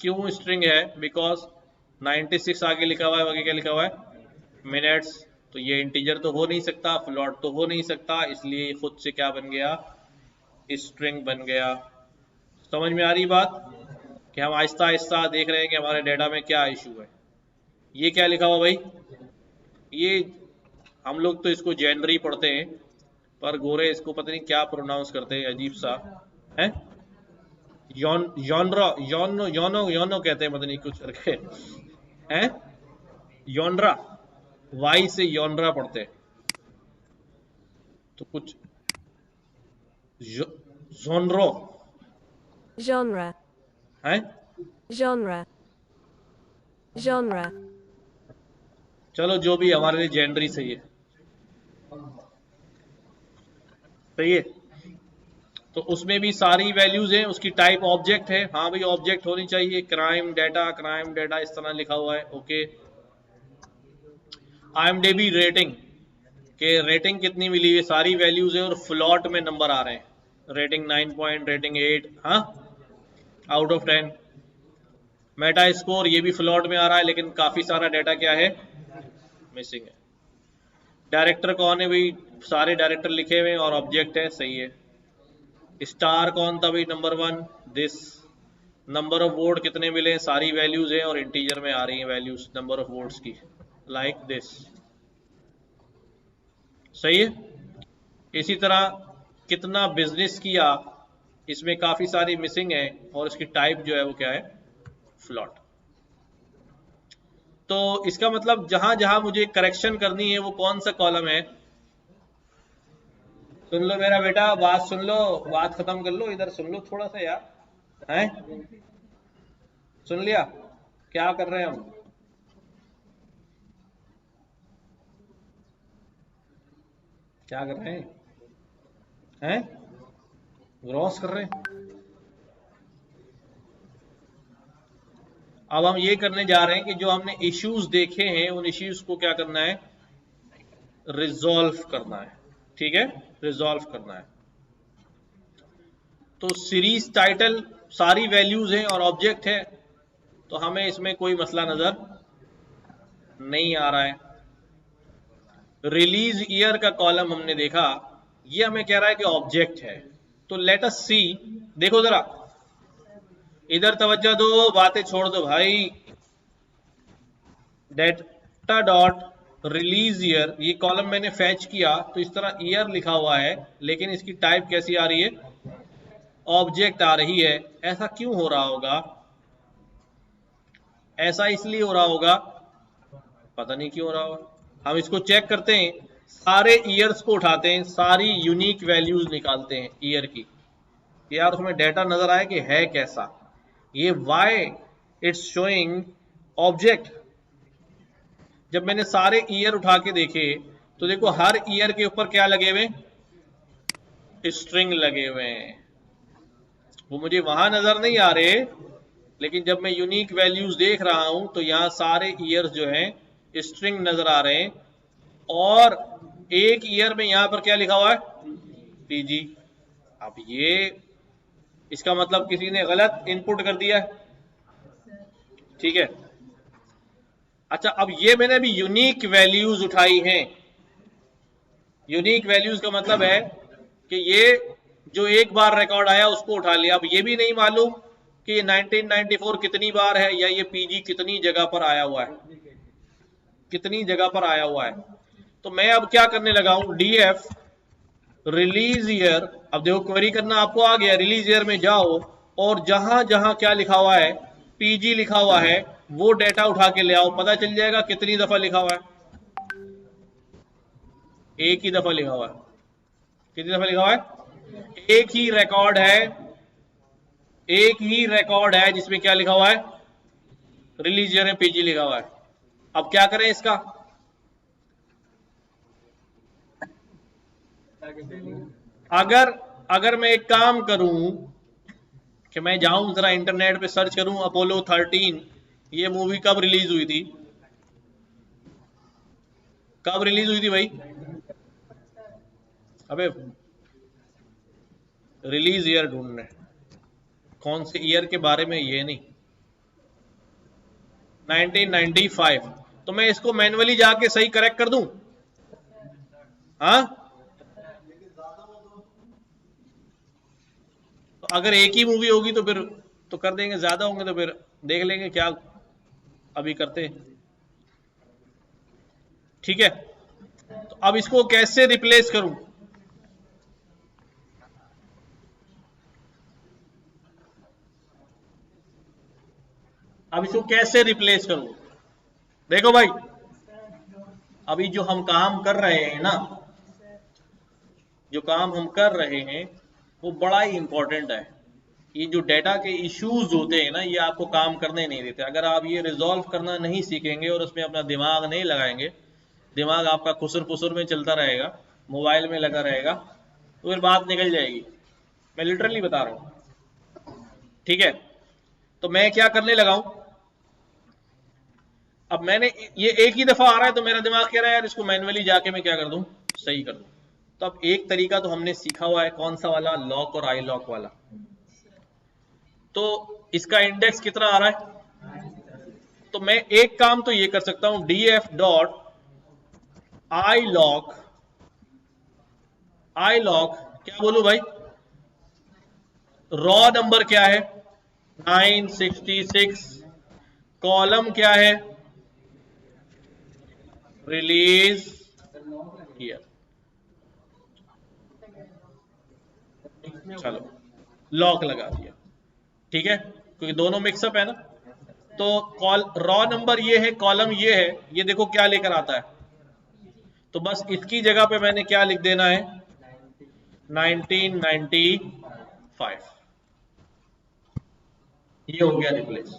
क्यों स्ट्रिंग है, बिकॉज 96 आगे लिखा हुआ है, आगे क्या लिखा हुआ है, मिनट्स, तो ये इंटीजर तो हो नहीं सकता, फ्लोट तो हो नहीं सकता, इसलिए खुद से क्या बन गया, स्ट्रिंग बन गया। समझ में आ रही बात कि हम आहिस्ता आहिस्ता देख रहे हैं कि हमारे डेटा में क्या इशू है। ये क्या लिखा हुआ भाई, ये हम लोग तो इसको जेनरी पढ़ते हैं पर गोरे इसको पता नहीं क्या प्रोनाउंस करते हैं, अजीब सा है, योनरा, योनो कहते हैं, पता नहीं कुछ करके हैं, योनरा, वाई से योनरा पढ़ते हैं, तो कुछ जोनरो genre, है, genre, genre, चलो जो भी हमारे लिए जेनरी सही है, सही है। तो उसमें भी सारी वैल्यूज हैं, उसकी टाइप ऑब्जेक्ट है, हाँ भाई ऑब्जेक्ट होनी चाहिए, क्राइम डेटा इस तरह लिखा हुआ है, ओके। IMDb रेटिंग के रेटिंग कितनी मिली है, सारी वैल्यूज है और फ्लॉट में नंबर आ रहे हैं, रेटिंग 9 पॉइंट, रेटिंग 8, हाँ आउट ऑफ 10। मेटा स्कोर ये भी फ्लॉट में आ रहा है लेकिन काफी सारा डेटा क्या है, मिसिंग है। डायरेक्टर कौन है भाई, सारे डायरेक्टर लिखे हुए हैं और ऑब्जेक्ट है, सही है। स्टार कौन था भाई, number 1 this. Number of vote कितने मिले, सारी वैल्यूज है और इंटीजर में आ रही हैं वैल्यूज नंबर ऑफ वोट्स की, लाइक दिस, सही है। इसी तरह कितना बिजनेस किया, इसमें काफी सारी मिसिंग है और इसकी टाइप जो है वो क्या है, फ्लॉट। तो इसका मतलब जहां जहां मुझे करेक्शन करनी है वो कौन सा कॉलम है, सुन लो मेरा बेटा, बात सुन लो, बात खत्म कर लो, इधर सुन लो थोड़ा सा यार, हैं सुन लिया, क्या कर रहे हैं हम, क्या कर रहे हैं ग्रॉस कर रहे हैं। अब हम ये करने जा रहे हैं कि जो हमने इश्यूज देखे हैं उन इश्यूज को क्या करना है, रिजॉल्व करना है, ठीक है, रिजॉल्व करना है। तो सीरीज टाइटल सारी वैल्यूज हैं और ऑब्जेक्ट है, तो हमें इसमें कोई मसला नजर नहीं आ रहा है। रिलीज ईयर का कॉलम हमने देखा, ये हमें कह रहा है कि ऑब्जेक्ट है, तो लेट अस सी, देखो जरा इधर तवज्जो दो, बातें छोड़ दो भाई। डेटा डॉट रिलीज ईयर, ये कॉलम मैंने फैच किया तो इस तरह ईयर लिखा हुआ है लेकिन इसकी टाइप कैसी आ रही है, ऑब्जेक्ट आ रही है। ऐसा क्यों हो रहा होगा, ऐसा इसलिए हो रहा होगा, पता नहीं क्यों हो रहा होगा, हम इसको चेक करते हैं। सारे ईयर्स को उठाते हैं, सारी यूनिक वैल्यूज निकालते हैं ईयर की, यार उसमें डेटा नजर आए कि है कैसा, ये वाई इट्स शोइंग ऑब्जेक्ट। जब मैंने सारे ईयर उठा के देखे तो देखो हर ईयर के ऊपर क्या लगे हुए, स्ट्रिंग लगे हुए हैं, वो मुझे वहां नजर नहीं आ रहे, लेकिन जब मैं यूनिक वैल्यूज देख रहा हूं तो यहां सारे ईयर्स जो हैं स्ट्रिंग नजर आ रहे हैं। और एक ईयर में यहां पर क्या लिखा हुआ है, पीजी। अब ये इसका मतलब किसी ने गलत इनपुट कर दिया है, ठीक है। अच्छा, अब ये मैंने अभी यूनिक वैल्यूज उठाई हैं, यूनिक वैल्यूज का मतलब है कि ये जो एक बार रिकॉर्ड आया उसको उठा लिया। अब ये भी नहीं मालूम कि ये 1994 कितनी बार है या ये पीजी कितनी जगह पर आया हुआ है, कितनी जगह पर आया हुआ है। तो मैं अब क्या करने लगा हूं, डीएफ रिलीज ईयर। अब देखो क्वेरी करना आपको आ गया, रिलीज ईयर में जाओ और जहां जहां क्या लिखा हुआ है, पीजी लिखा हुआ है, वो डेटा उठा के ले आओ, पता चल जाएगा कितनी दफा लिखा हुआ है। एक ही दफा लिखा हुआ है। कितनी दफा लिखा हुआ है? एक ही रिकॉर्ड है, एक ही रिकॉर्ड है जिसमें क्या लिखा हुआ है? रिलीज ईयर में पीजी लिखा हुआ है। अब क्या करें इसका? अगर अगर मैं एक काम करूं कि मैं जाऊं जरा इंटरनेट पे सर्च करूं अपोलो 13, ये मूवी कब रिलीज हुई थी? कब रिलीज हुई थी भाई? अबे रिलीज ईयर ढूंढने, कौन से ईयर के बारे में ये नहीं। 1995। तो मैं इसको मैन्युअली जाके सही करेक्ट कर दूं? हाँ, तो अगर एक ही मूवी होगी तो फिर तो कर देंगे, ज्यादा होंगे तो फिर देख लेंगे क्या अभी करते हैं। ठीक है, तो अब इसको कैसे रिप्लेस करूं? अब इसको कैसे रिप्लेस करूं? देखो भाई, अभी जो हम काम कर रहे हैं ना, जो काम हम कर रहे हैं वो बड़ा ही इंपॉर्टेंट है। ये जो डेटा के इश्यूज होते हैं ना, ये आपको काम करने नहीं देते। अगर आप ये रिजॉल्व करना नहीं सीखेंगे और उसमें अपना दिमाग नहीं लगाएंगे, दिमाग आपका खुसर पुसर में चलता रहेगा, मोबाइल में लगा रहेगा, तो फिर बात निकल जाएगी। मैं लिटरली बता रहा हूं। ठीक है, तो मैं क्या करने लगा हूं, अब मैंने ये एक ही दफा आ रहा है तो मेरा दिमाग कह रहा है यार इसको मैन्युअली जाके मैं क्या कर दूं, सही कर दूं। तो अब एक तरीका तो हमने सीखा हुआ है, कौन सा वाला? लॉक और आई लॉक वाला। तो इसका इंडेक्स कितना आ रहा है? तो मैं एक काम तो ये कर सकता हूं, df dot I lock, I lock क्या बोलूं भाई? रॉ नंबर क्या है? 966। कॉलम क्या है? Release year. चलो लॉक लगा दिया, ठीक है, क्योंकि दोनों मिक्सअप है ना। तो कॉल रॉ नंबर ये है, कॉलम ये है, ये देखो क्या लेकर आता है। तो बस इसकी जगह पे मैंने क्या लिख देना है? 1995। ये हो गया रिप्लेस।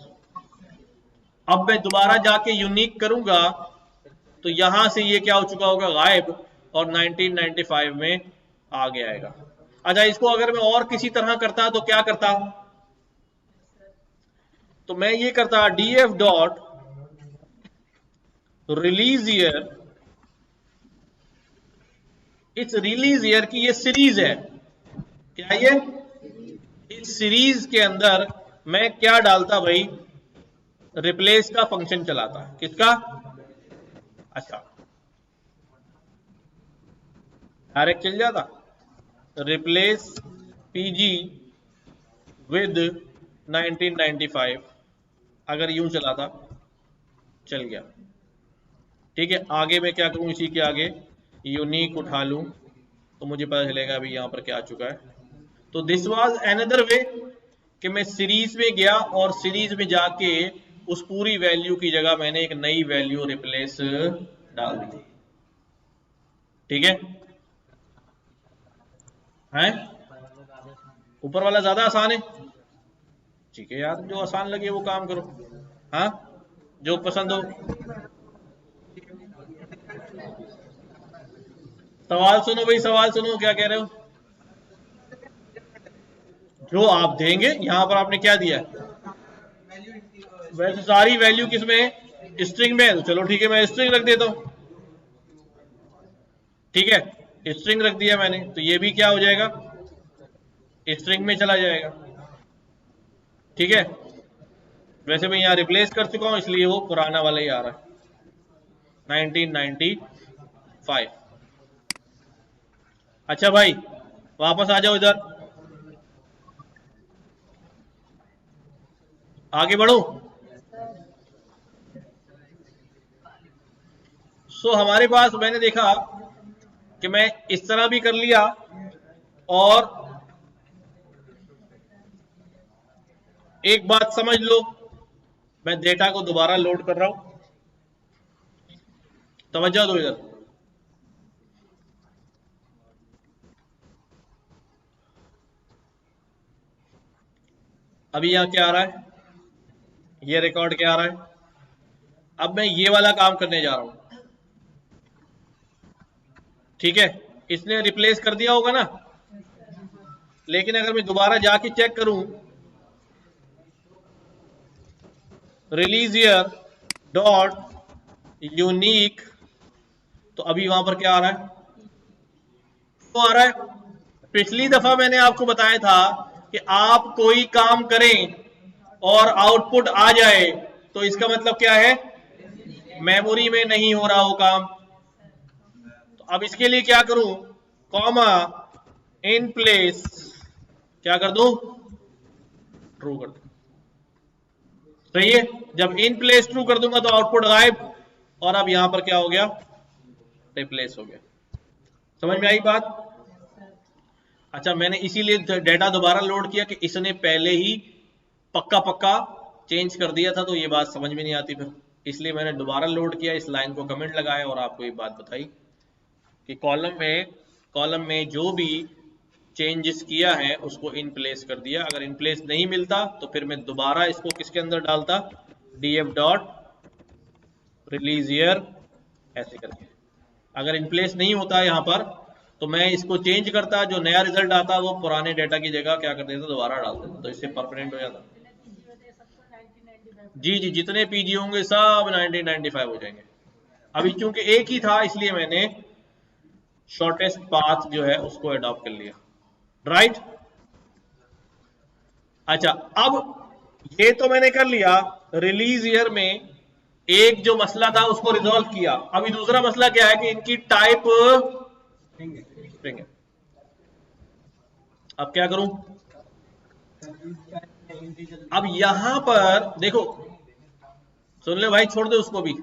अब मैं दोबारा जाके यूनिक करूंगा तो यहां से ये क्या हो चुका होगा? गायब, और 1995 में आ गया आएगा। अच्छा, इसको अगर मैं और किसी तरह करता तो क्या करता? तो मैं ये करता df डॉट रिलीज ईयर। इस रिलीज ईयर की ये सीरीज है, क्या ये? इस सीरीज के अंदर मैं क्या डालता भाई? रिप्लेस का फंक्शन चलाता। किसका? अच्छा, डायरेक्ट चल जाता रिप्लेस पीजी विद 1995, अगर यूं चलाता चल गया। ठीक है, आगे मैं क्या करूं? इसी के आगे यूनिक उठा लूं तो मुझे पता चलेगा अभी यहां पर क्या आ चुका है। तो दिस वाज अनदर वे कि मैं सीरीज में गया और सीरीज में जाके उस पूरी वैल्यू की जगह मैंने एक नई वैल्यू रिप्लेस डाल दी। ठीक है, हैं? ऊपर वाला ज्यादा आसान है? ठीक है यार, जो आसान लगे वो काम करो। हाँ, जो पसंद हो। सवाल सुनो भाई, सवाल सुनो, क्या कह रहे हो? जो आप देंगे, यहां पर आपने क्या दिया है? वैसे सारी वैल्यू किसमें है? स्ट्रिंग में है। तो चलो ठीक है, मैं स्ट्रिंग रख देता हूं। ठीक है, स्ट्रिंग रख दिया मैंने, तो ये भी क्या हो जाएगा? स्ट्रिंग में चला जाएगा। ठीक है, वैसे मैं यहाँ रिप्लेस कर चुका हूं इसलिए वो पुराना वाला ही आ रहा है, 1995। अच्छा भाई, वापस आ जाओ इधर, आगे बढ़ो। सो हमारे पास मैंने देखा कि मैं इस तरह भी कर लिया, और एक बात समझ लो, मैं डेटा को दोबारा लोड कर रहा हूं, तवज्जो दो इधर। अभी यहाँ क्या आ रहा है, ये रिकॉर्ड क्या आ रहा है। अब मैं ये वाला काम करने जा रहा हूं, ठीक है, इसने रिप्लेस कर दिया होगा ना। लेकिन अगर मैं दोबारा जाके चेक करूं, रिलीज ईयर डॉट यूनिक, तो अभी वहां पर क्या आ रहा है, तो आ रहा है। पिछली दफा मैंने आपको बताया था कि आप कोई काम करें और आउटपुट आ जाए तो इसका मतलब क्या है, मेमोरी में नहीं हो रहा हो काम। तो अब इसके लिए क्या करूं, कॉमा इन प्लेस क्या कर दूं, ट्रू कर दूं। सही है, जब इन प्लेस ट्रू कर दूंगा तो आउटपुट गायब, और अब यहां पर क्या हो गया, रिप्लेस हो गया। समझ में आई बात। अच्छा, मैंने इसीलिए डेटा दोबारा लोड किया कि इसने पहले ही पक्का पक्का चेंज कर दिया था, तो ये बात समझ में नहीं आती फिर, इसलिए मैंने दोबारा लोड किया, इस लाइन को कमेंट लगाया और आपको ये बात बताई कि कॉलम में जो भी चेंजेस किया है उसको इन प्लेस कर दिया। अगर इन प्लेस नहीं मिलता तो फिर मैं दोबारा इसको किसके अंदर डालता, df डॉट रिलीज ईयर ऐसे करके। अगर इन प्लेस नहीं होता यहां पर तो मैं इसको चेंज करता, जो नया रिजल्ट आता वो पुराने डेटा की जगह क्या कर देता, दोबारा डाल देता, तो इससे परमानेंट हो जाता। जी जी, जितने पीजी होंगे सब 1995 हो जाएंगे। अभी चूंकि एक ही था इसलिए मैंने शॉर्टेस्ट पाथ जो है उसको अडॉप्ट कर लिया, राइट। अच्छा, अब ये तो मैंने कर लिया, रिलीज ईयर में एक जो मसला था उसको रिजॉल्व किया। अभी दूसरा मसला क्या है कि इनकी टाइप स्ट्रिंग है। अब क्या करूं, अब यहां पर देखो, सुन ले भाई, छोड़ दे उसको भी,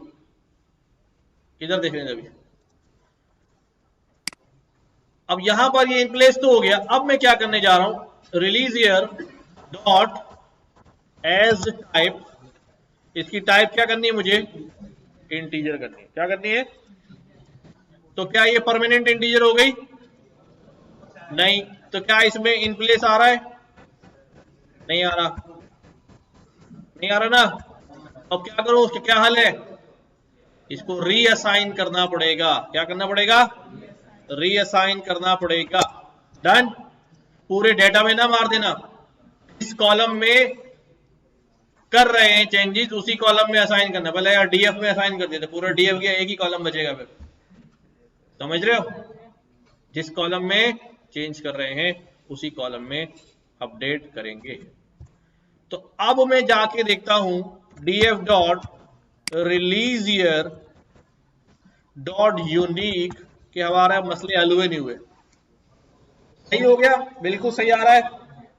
इधर देखने दे अभी। अब यहां पर ये इन प्लेस तो हो गया। अब मैं क्या करने जा रहा हूं, release year dot as type, इसकी टाइप क्या करनी है मुझे, इंटीजर करनी है। क्या करनी है, तो क्या ये परमानेंट इंटीजर हो गई, नहीं, तो क्या इसमें इन प्लेस आ रहा है, नहीं आ रहा, नहीं आ रहा ना। अब क्या करूं, उसका क्या हल है, इसको रीअसाइन करना पड़ेगा। क्या करना पड़ेगा, रीअसाइन करना पड़ेगा। डन, पूरे डेटा में ना मार देना, इस कॉलम में कर रहे हैं चेंजेस उसी कॉलम में असाइन करना। पहले यार डीएफ में असाइन कर देते, पूरा डीएफ गया, एक ही कॉलम बचेगा फिर। समझ रहे हो, जिस कॉलम में चेंज कर रहे हैं उसी कॉलम में अपडेट करेंगे। तो अब मैं जाके देखता हूं DF dot release year dot unique कि हमारे मसले हल हुए नहीं हुए। सही हो गया, बिल्कुल सही आ रहा है,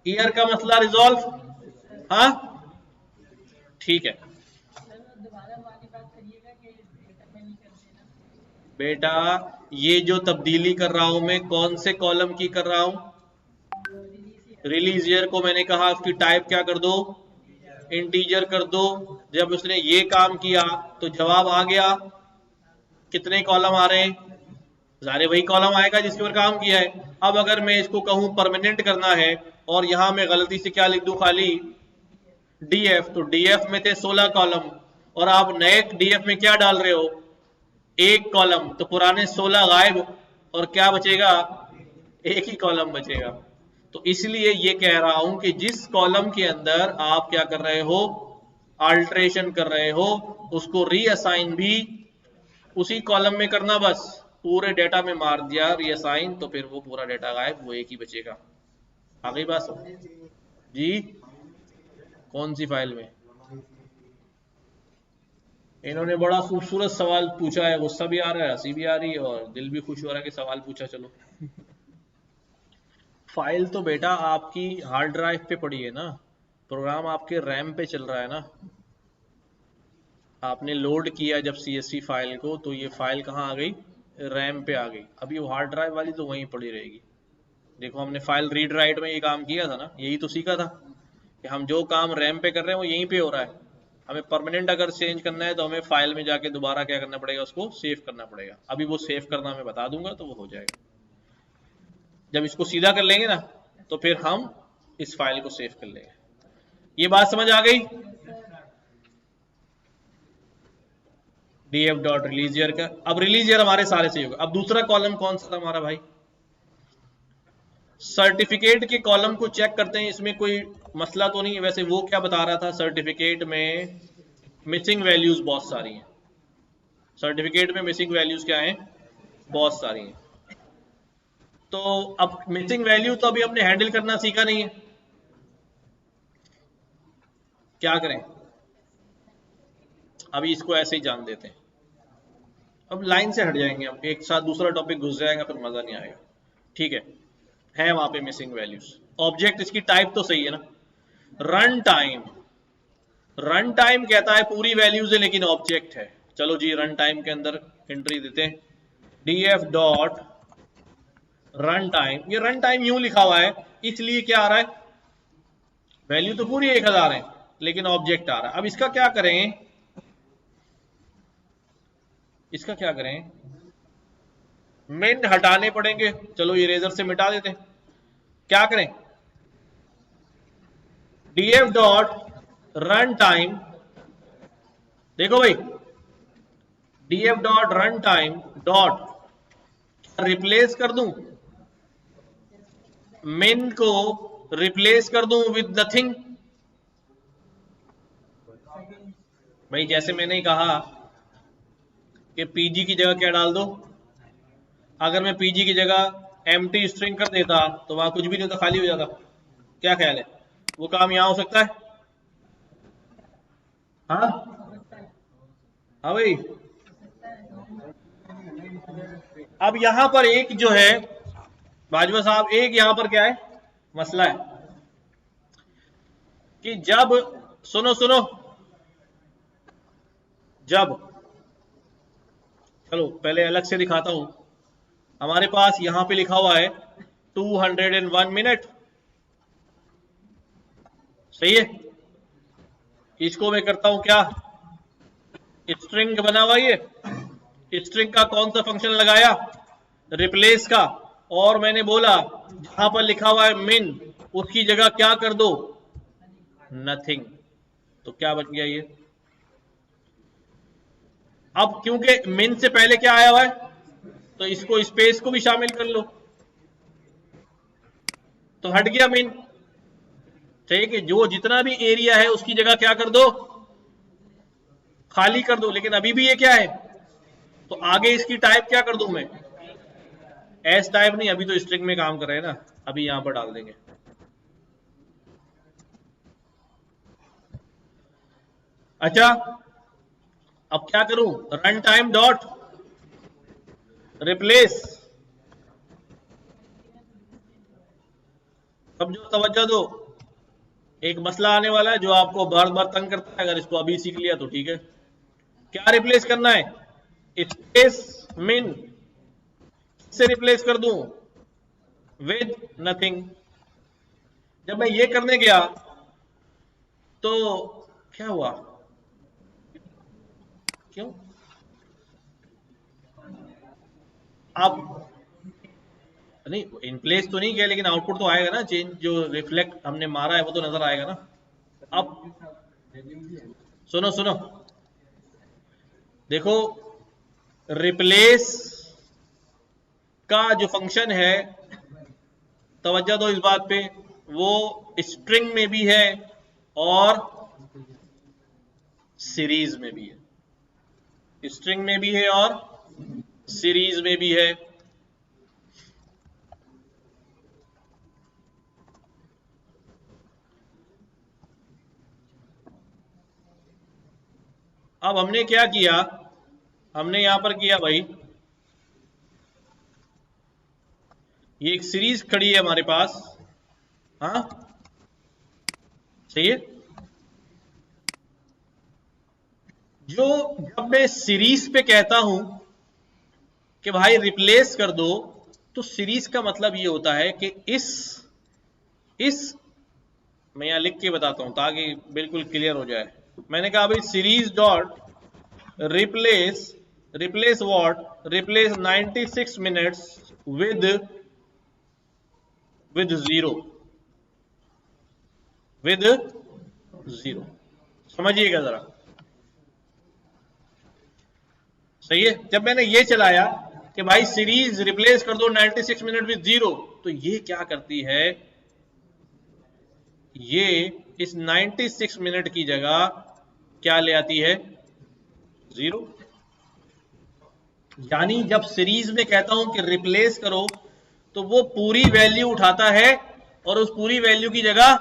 ईयर का मसला रिजॉल्व। हाँ ठीक है बेटा, ये जो तब्दीली कर रहा हूं मैं कौन से कॉलम की कर रहा हूं, रिलीज ईयर को मैंने कहा उसकी टाइप क्या कर दो, इंटीजर कर दो। जब उसने ये काम किया तो जवाब आ गया, कितने कॉलम आ रहे हैं, सारे वही कॉलम आएगा जिसके ऊपर काम किया है। अब अगर मैं इसको कहूं परमानेंट करना है और यहां मैं गलती से क्या लिख दूं, खाली डीएफ, तो डीएफ में थे 16 कॉलम और आप नए डीएफ में क्या डाल रहे हो, एक कॉलम, तो पुराने 16 गायब और क्या बचेगा, एक ही कॉलम बचेगा। तो इसलिए ये कह रहा हूं कि जिस कॉलम के अंदर आप क्या कर रहे हो, अल्टरेशन कर रहे हो, उसको रीअसाइन भी उसी कॉलम में करना, बस पूरे डेटा में मार दिया रीअसाइन, तो फिर वो पूरा डेटा गायब, वो एक ही बचेगा। आ गई बात जी, कौन सी फाइल में, इन्होंने बड़ा खूबसूरत सवाल पूछा है, गुस्सा भी आ रहा है, हंसी भी आ रही है और दिल भी खुश हो रहा है कि सवाल पूछा। चलो फाइल तो बेटा आपकी हार्ड ड्राइव पे पड़ी है ना, प्रोग्राम आपके रैम पे चल रहा है ना। आपने लोड किया जब CSV फाइल को तो ये फाइल कहाँ आ गई, रैम पे आ गई। अभी वो हार्ड ड्राइव वाली तो वहीं पड़ी रहेगी। देखो हमने फाइल रीड राइट में ये काम किया था ना, यही तो सीखा था कि हम जो काम रैम पे कर रहे हैं वो यहीं पे हो रहा है। हमें परमानेंट अगर चेंज करना है तो हमें फाइल में जाके दोबारा क्या करना पड़ेगा, उसको सेव करना पड़ेगा। अभी वो सेव करना मैं बता दूंगा तो वो हो जाएगा। जब इसको सीधा कर लेंगे ना तो फिर हम इस फाइल को सेव कर लेंगे। ये बात समझ आ गई? df डॉट रिलीज ईयर का, अब रिलीज ईयर हमारे सारे सही होगा। अब दूसरा कॉलम कौन सा था हमारा भाई? सर्टिफिकेट के कॉलम को चेक करते हैं, इसमें कोई मसला तो नहीं है। वैसे वो क्या बता रहा था, सर्टिफिकेट में मिसिंग वैल्यूज बहुत सारी हैं। सर्टिफिकेट में मिसिंग वैल्यूज क्या हैं? बहुत सारी हैं। तो अब मिसिंग वैल्यू तो अभी हमने हैंडल करना सीखा नहीं है, क्या करें? अभी इसको ऐसे ही जान देते हैं। अब लाइन से हट जाएंगे, हम एक साथ दूसरा टॉपिक घुस जाएगा, फिर मजा नहीं आएगा। ठीक है वहां पे मिसिंग वैल्यूज। ऑब्जेक्ट इसकी टाइप तो सही है ना, रन टाइम। रन टाइम कहता है पूरी वैल्यूज है लेकिन ऑब्जेक्ट है। चलो जी रन टाइम के अंदर एंट्री देते हैं, df डॉट रन टाइम। ये रन टाइम यूं लिखा हुआ है इसलिए क्या आ रहा है, वैल्यू तो पूरी 1000 है लेकिन ऑब्जेक्ट आ रहा है। अब इसका क्या करें, इसका क्या करें, मिन हटाने पड़ेंगे। चलो इरेजर से मिटा देते हैं। क्या करें, df डॉट रन टाइम, देखो भाई df dot run time dot replace कर दूं, मिन को रिप्लेस कर दूं विद नथिंग। भाई जैसे मैंने कहा कि पीजी की जगह क्या डाल दो, अगर मैं पीजी की जगह एम्प्टी स्ट्रिंग कर देता तो वहां कुछ भी नहीं होता, खाली हो जाता। क्या ख्याल है, वो काम यहां हो सकता है? हाँ हाँ भाई। अब यहां पर एक जो है बाजवा साहब, एक यहां पर क्या है मसला है कि जब, सुनो सुनो, जब, चलो पहले अलग से दिखाता हूं। हमारे पास यहां पे लिखा हुआ है 201 मिनट, सही है। इसको मैं करता हूं क्या, स्ट्रिंग बना हुआ, ये स्ट्रिंग का कौन सा फंक्शन लगाया, रिप्लेस का। और मैंने बोला जहां पर लिखा हुआ है मिन उसकी जगह क्या कर दो, नथिंग। तो क्या बच गया ये। अब क्योंकि मिन से पहले क्या आया हुआ है तो इसको स्पेस को भी शामिल कर लो, तो हट गया मिन। ठीक है, जो जितना भी एरिया है उसकी जगह क्या कर दो, खाली कर दो। लेकिन अभी भी ये क्या है, तो आगे इसकी टाइप क्या कर दूं मैं, एस टाइप नहीं, अभी तो स्ट्रिंग में काम कर रहे हैं ना, अभी यहां पर डाल देंगे। अच्छा अब क्या करूं, रन टाइम डॉट रिप्लेस। अब जो तवज्जो दो, एक मसला आने वाला है जो आपको बार बार तंग करता है, अगर इसको अभी सीख लिया तो ठीक है। क्या रिप्लेस करना है, स्पेस मिन से रिप्लेस कर दूं विद नथिंग। जब मैं ये करने गया तो क्या हुआ, क्यों? अब नहीं इन प्लेस तो नहीं किया लेकिन आउटपुट तो आएगा ना, चेंज जो रिफ्लेक्ट हमने मारा है वो तो नजर आएगा ना। अब सुनो सुनो, देखो रिप्लेस का जो फंक्शन है, तवज्जो दो इस बात पे, वो स्ट्रिंग में भी है और सीरीज में भी है। स्ट्रिंग में भी है और सीरीज में भी है। अब हमने क्या किया, हमने यहां पर किया भाई, ये एक सीरीज खड़ी है हमारे पास, हाँ सही है। जो जब मैं सीरीज पे कहता हूं कि भाई रिप्लेस कर दो, तो सीरीज का मतलब ये होता है कि इस मैं यहां लिख के बताता हूं ताकि बिल्कुल क्लियर हो जाए। मैंने कहा भाई series dot replace, replace what, replace 96 minutes with zero, with 0। समझिएगा जरा, सही है। जब मैंने ये चलाया कि भाई सीरीज रिप्लेस कर दो 96 मिनट विद 0, तो ये क्या करती है, ये इस 96 मिनट की जगह क्या ले आती है, 0। यानी जब सीरीज में कहता हूं कि रिप्लेस करो, तो वो पूरी वैल्यू उठाता है और उस पूरी वैल्यू की जगह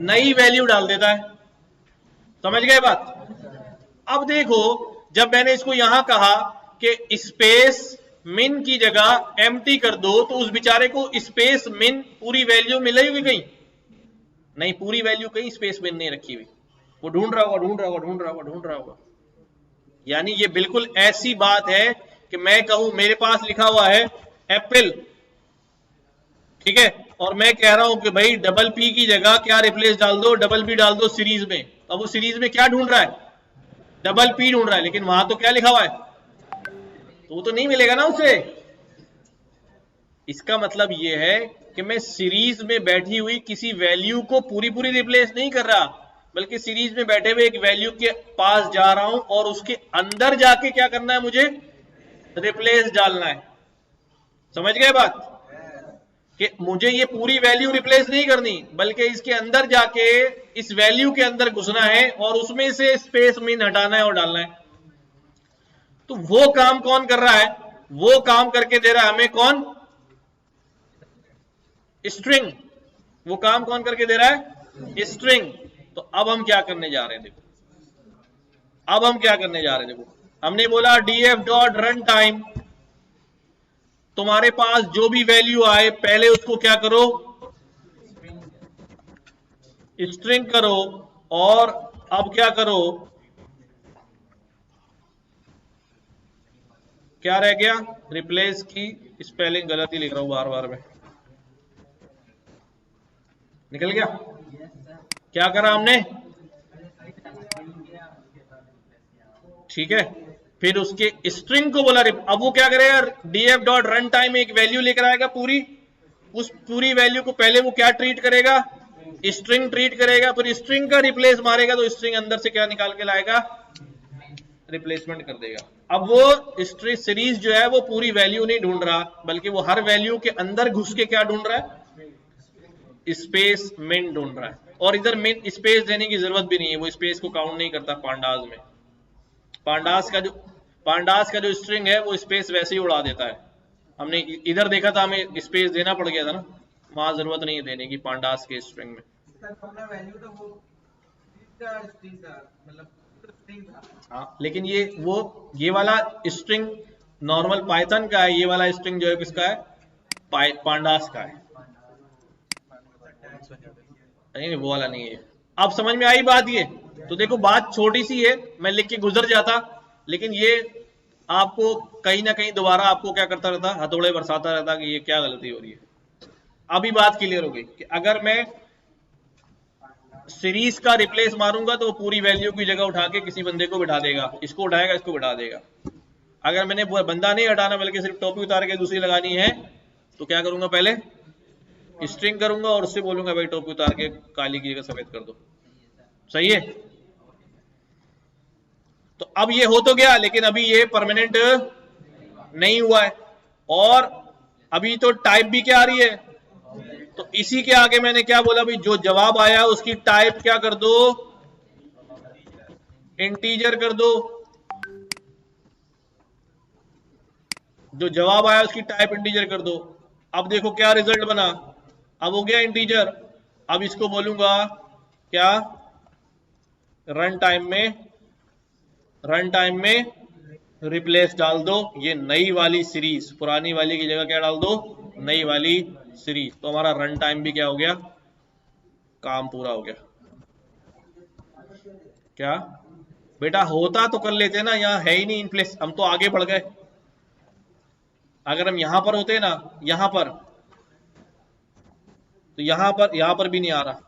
नई वैल्यू डाल देता है। समझ गए बात? अब देखो, जब मैंने इसको यहां कहा कि स्पेस मिन की जगह एम्प्टी कर दो, तो उस बेचारे को स्पेस मिन पूरी वैल्यू मिलेगी कहीं नहीं, पूरी वैल्यू कहीं स्पेस मिन नहीं रखी हुई, वो ढूंढ रहा होगा। यानी ये बिल्कुल ऐसी बात है कि मैं कहूं मेरे पास लिखा हुआ है एप्पल, ठीक है, और मैं कह रहा हूं कि भाई डबल पी की जगह क्या रिप्लेस डाल दो, डबल पी डाल दो सीरीज में। अब वो सीरीज में क्या ढूंढ रहा है, डबल पी ढूंढ रहा है, लेकिन वहां तो क्या लिखा हुआ है, तो वो तो नहीं मिलेगा ना उसे। इसका मतलब ये है कि मैं सीरीज में बैठी हुई किसी वैल्यू को पूरी पूरी रिप्लेस नहीं कर रहा, बल्कि सीरीज में बैठे हुए एक वैल्यू के पास जा रहा हूं और उसके अंदर जाके क्या करना है, मुझे रिप्लेस डालना है। समझ गए बात? कि मुझे ये पूरी वैल्यू रिप्लेस नहीं करनी, बल्कि इसके अंदर जाके इस वैल्यू के अंदर घुसना है और उसमें से स्पेस मीन हटाना है और डालना है। तो वो काम कौन कर रहा है, वो काम करके दे रहा है हमें कौन, स्ट्रिंग। वो काम कौन करके दे रहा है, स्ट्रिंग। तो अब हम क्या करने जा रहे हैं, देखो अब हम क्या करने जा रहे हैं, देखो हमने बोला df डॉट रन टाइम, तुम्हारे पास जो भी वैल्यू आए पहले उसको क्या करो, स्ट्रिंग करो, और अब क्या करो, क्या रह गया, रिप्लेस की स्पेलिंग गलत ही लिख रहा हूं बार बार में, निकल गया। क्या करा हमने, ठीक है, फिर उसके स्ट्रिंग को बोला, अब वो क्या करेगा, df डॉट रन टाइम एक वैल्यू लेकर आएगा पूरी, उस पूरी वैल्यू को पहले वो क्या ट्रीट करेगा, स्ट्रिंग ट्रीट करेगा, फिर स्ट्रिंग का रिप्लेस मारेगा तो स्ट्रिंग अंदर से क्या निकाल के लाएगा, रिप्लेसमेंट कर देगा। अब वो स्ट्रिंग सीरीज जो है वो पूरी वैल्यू नहीं ढूंढ रहा, बल्कि वो हर वैल्यू के अंदर घुस के क्या ढूंढ रहा है, स्पेस मिन ढूंढ रहा है। और इधर मिन स्पेस देने की जरूरत भी नहीं है, वो स्पेस को काउंट नहीं करता पांडास में। पांडास का जो स्ट्रिंग है वो स्पेस वैसे ही उड़ा देता है। हमने इधर देखा था, हमें स्पेस देना पड़ गया था ना, वहां जरूरत नहीं है देने की पांडास के स्ट्रिंग में। हाँ, लेकिन ये वाला स्ट्रिंग नॉर्मल पाइथन का है, ये वाला स्ट्रिंग जो है किसका है, पांडास का है। नहीं, वो वाला नहीं है। अब समझ में आई बात ये? तो देखो बात छोटी सी है, मैं लिख के गुजर जाता, लेकिन ये आपको कहीं ना कहीं दोबारा आपको क्या करता रहता, हथौड़े बरसाता रहता कि ये क्या गलती हो रही है। अभी बात क्लियर हो गई कि अगर मैं सीरीज का रिप्लेस मारूंगा तो वो पूरी वैल्यू की जगह उठा के किसी बंदे को बिठा देगा, इसको उठाएगा इसको बिठा देगा। अगर मैंने बंदा नहीं हटाना बल्कि सिर्फ टोपी उतार के दूसरी लगानी है, तो क्या करूंगा, पहले स्ट्रिंग करूंगा और उससे बोलूंगा भाई टोपी उतार के काली की जगह सफेद कर दो। सही है? तो अब ये हो तो गया, लेकिन अभी ये परमानेंट नहीं हुआ है, और अभी तो टाइप भी क्या आ रही है, तो इसी के आगे मैंने क्या बोला, भाई जो जवाब आया उसकी टाइप क्या कर दो, इंटीजर कर दो। जो जवाब आया उसकी टाइप इंटीजर कर दो। अब देखो क्या रिजल्ट बना, अब हो गया इंटीजर। अब इसको बोलूंगा क्या, रन टाइम में रिप्लेस डाल दो, ये नई वाली सीरीज, पुरानी वाली की जगह क्या डाल दो, नई वाली सीरीज। तो हमारा रन टाइम भी क्या हो गया, काम पूरा हो गया। क्या बेटा, होता तो कर लेते ना, यहाँ है ही नहीं इन प्लेस, हम तो आगे बढ़ गए। अगर हम यहां पर होते ना, यहां पर, तो यहां पर भी नहीं आ रहा,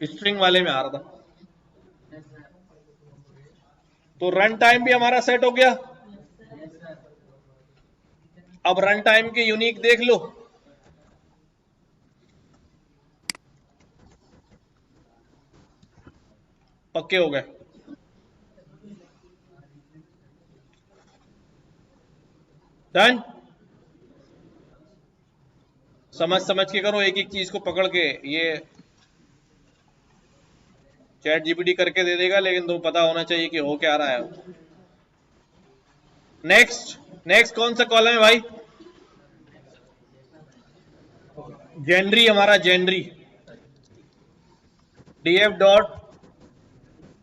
स्ट्रिंग वाले में आ रहा था। तो रन टाइम भी हमारा सेट हो गया। अब रन टाइम के यूनिक देख लो, पक्के हो गए? डन। समझ समझ के करो, एक एक चीज को पकड़ के। ये चैट जीपीटी करके दे देगा, लेकिन तो पता होना चाहिए कि हो क्या रहा है। नेक्स्ट, नेक्स्ट कौन सा कॉलम है भाई? जेनरी, हमारा जेनरी, डीएफ डॉट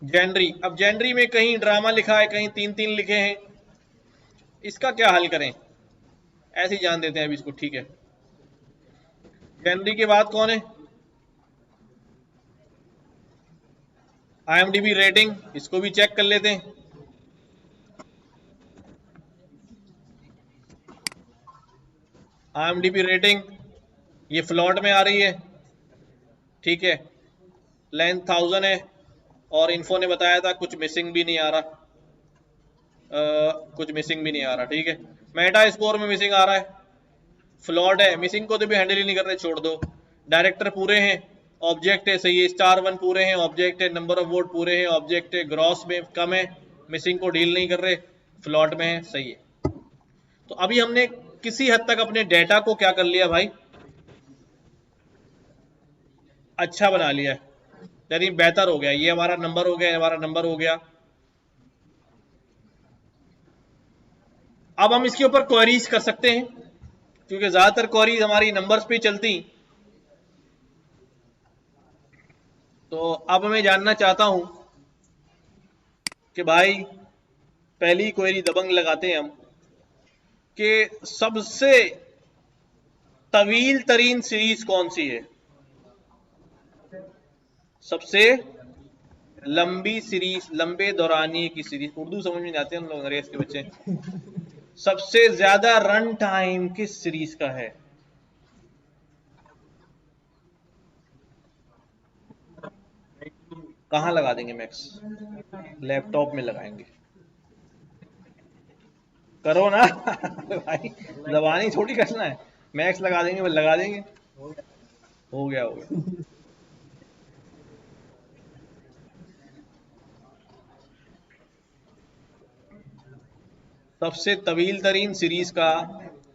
जेनरी। अब जेनरी में कहीं ड्रामा लिखा है, कहीं तीन तीन लिखे हैं, इसका क्या हल करें? ऐसे ही जान देते हैं अभी इसको, ठीक है। जेनरी के बाद कौन है? IMDb रेटिंग, इसको भी चेक कर लेते हैं। IMDb रेटिंग ये फ्लॉट में आ रही है, ठीक है। लेंथ 1000 है, और इन्फो ने बताया था कुछ मिसिंग भी नहीं आ रहा। कुछ मिसिंग भी नहीं आ रहा, ठीक है। मेटा स्कोर में मिसिंग आ रहा है, फ्लॉट है, मिसिंग को तो भी हैंडल ही नहीं कर रहे, छोड़ दो। डायरेक्टर पूरे हैं, ऑब्जेक्ट है, सही है, स्टार 1 पूरे हैं, ऑब्जेक्ट है, नंबर ऑफ वोट पूरे हैं, ऑब्जेक्ट है, ग्रॉस में कम है, मिसिंग को डील नहीं कर रहे, फ्लॉट में है, सही है। तो अभी हमने किसी हद तक अपने डेटा को क्या कर लिया भाई? अच्छा बना लिया है, यानी बेहतर हो गया। ये हमारा नंबर हो गया, हमारा नंबर हो गया। अब हम इसके ऊपर क्वेरीज कर सकते हैं, क्योंकि ज्यादातर क्वेरीज हमारी नंबर्स पे चलती। तो अब मैं जानना चाहता हूं कि भाई, पहली क्वेरी दबंग लगाते हैं हम, कि सबसे तवील तरीन सीरीज कौन सी है? सबसे लंबी सीरीज, लंबे दौरानिए की सीरीज, उर्दू समझ में जाते हैं हम लोग अंग्रेज के बच्चे। सबसे ज्यादा रन टाइम किस सीरीज का है? कहां लगा देंगे मैक्स? लैपटॉप में लगाएंगे। करो ना भाई, दबानी थोड़ी करना है, मैक्स लगा देंगे, बस लगा देंगे। हो गया, हो गया। सबसे तवील तरीन सीरीज का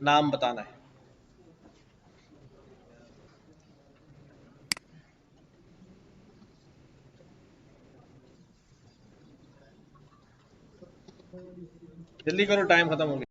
नाम बताना है। जल्दी करो, टाइम खत्म हो गया।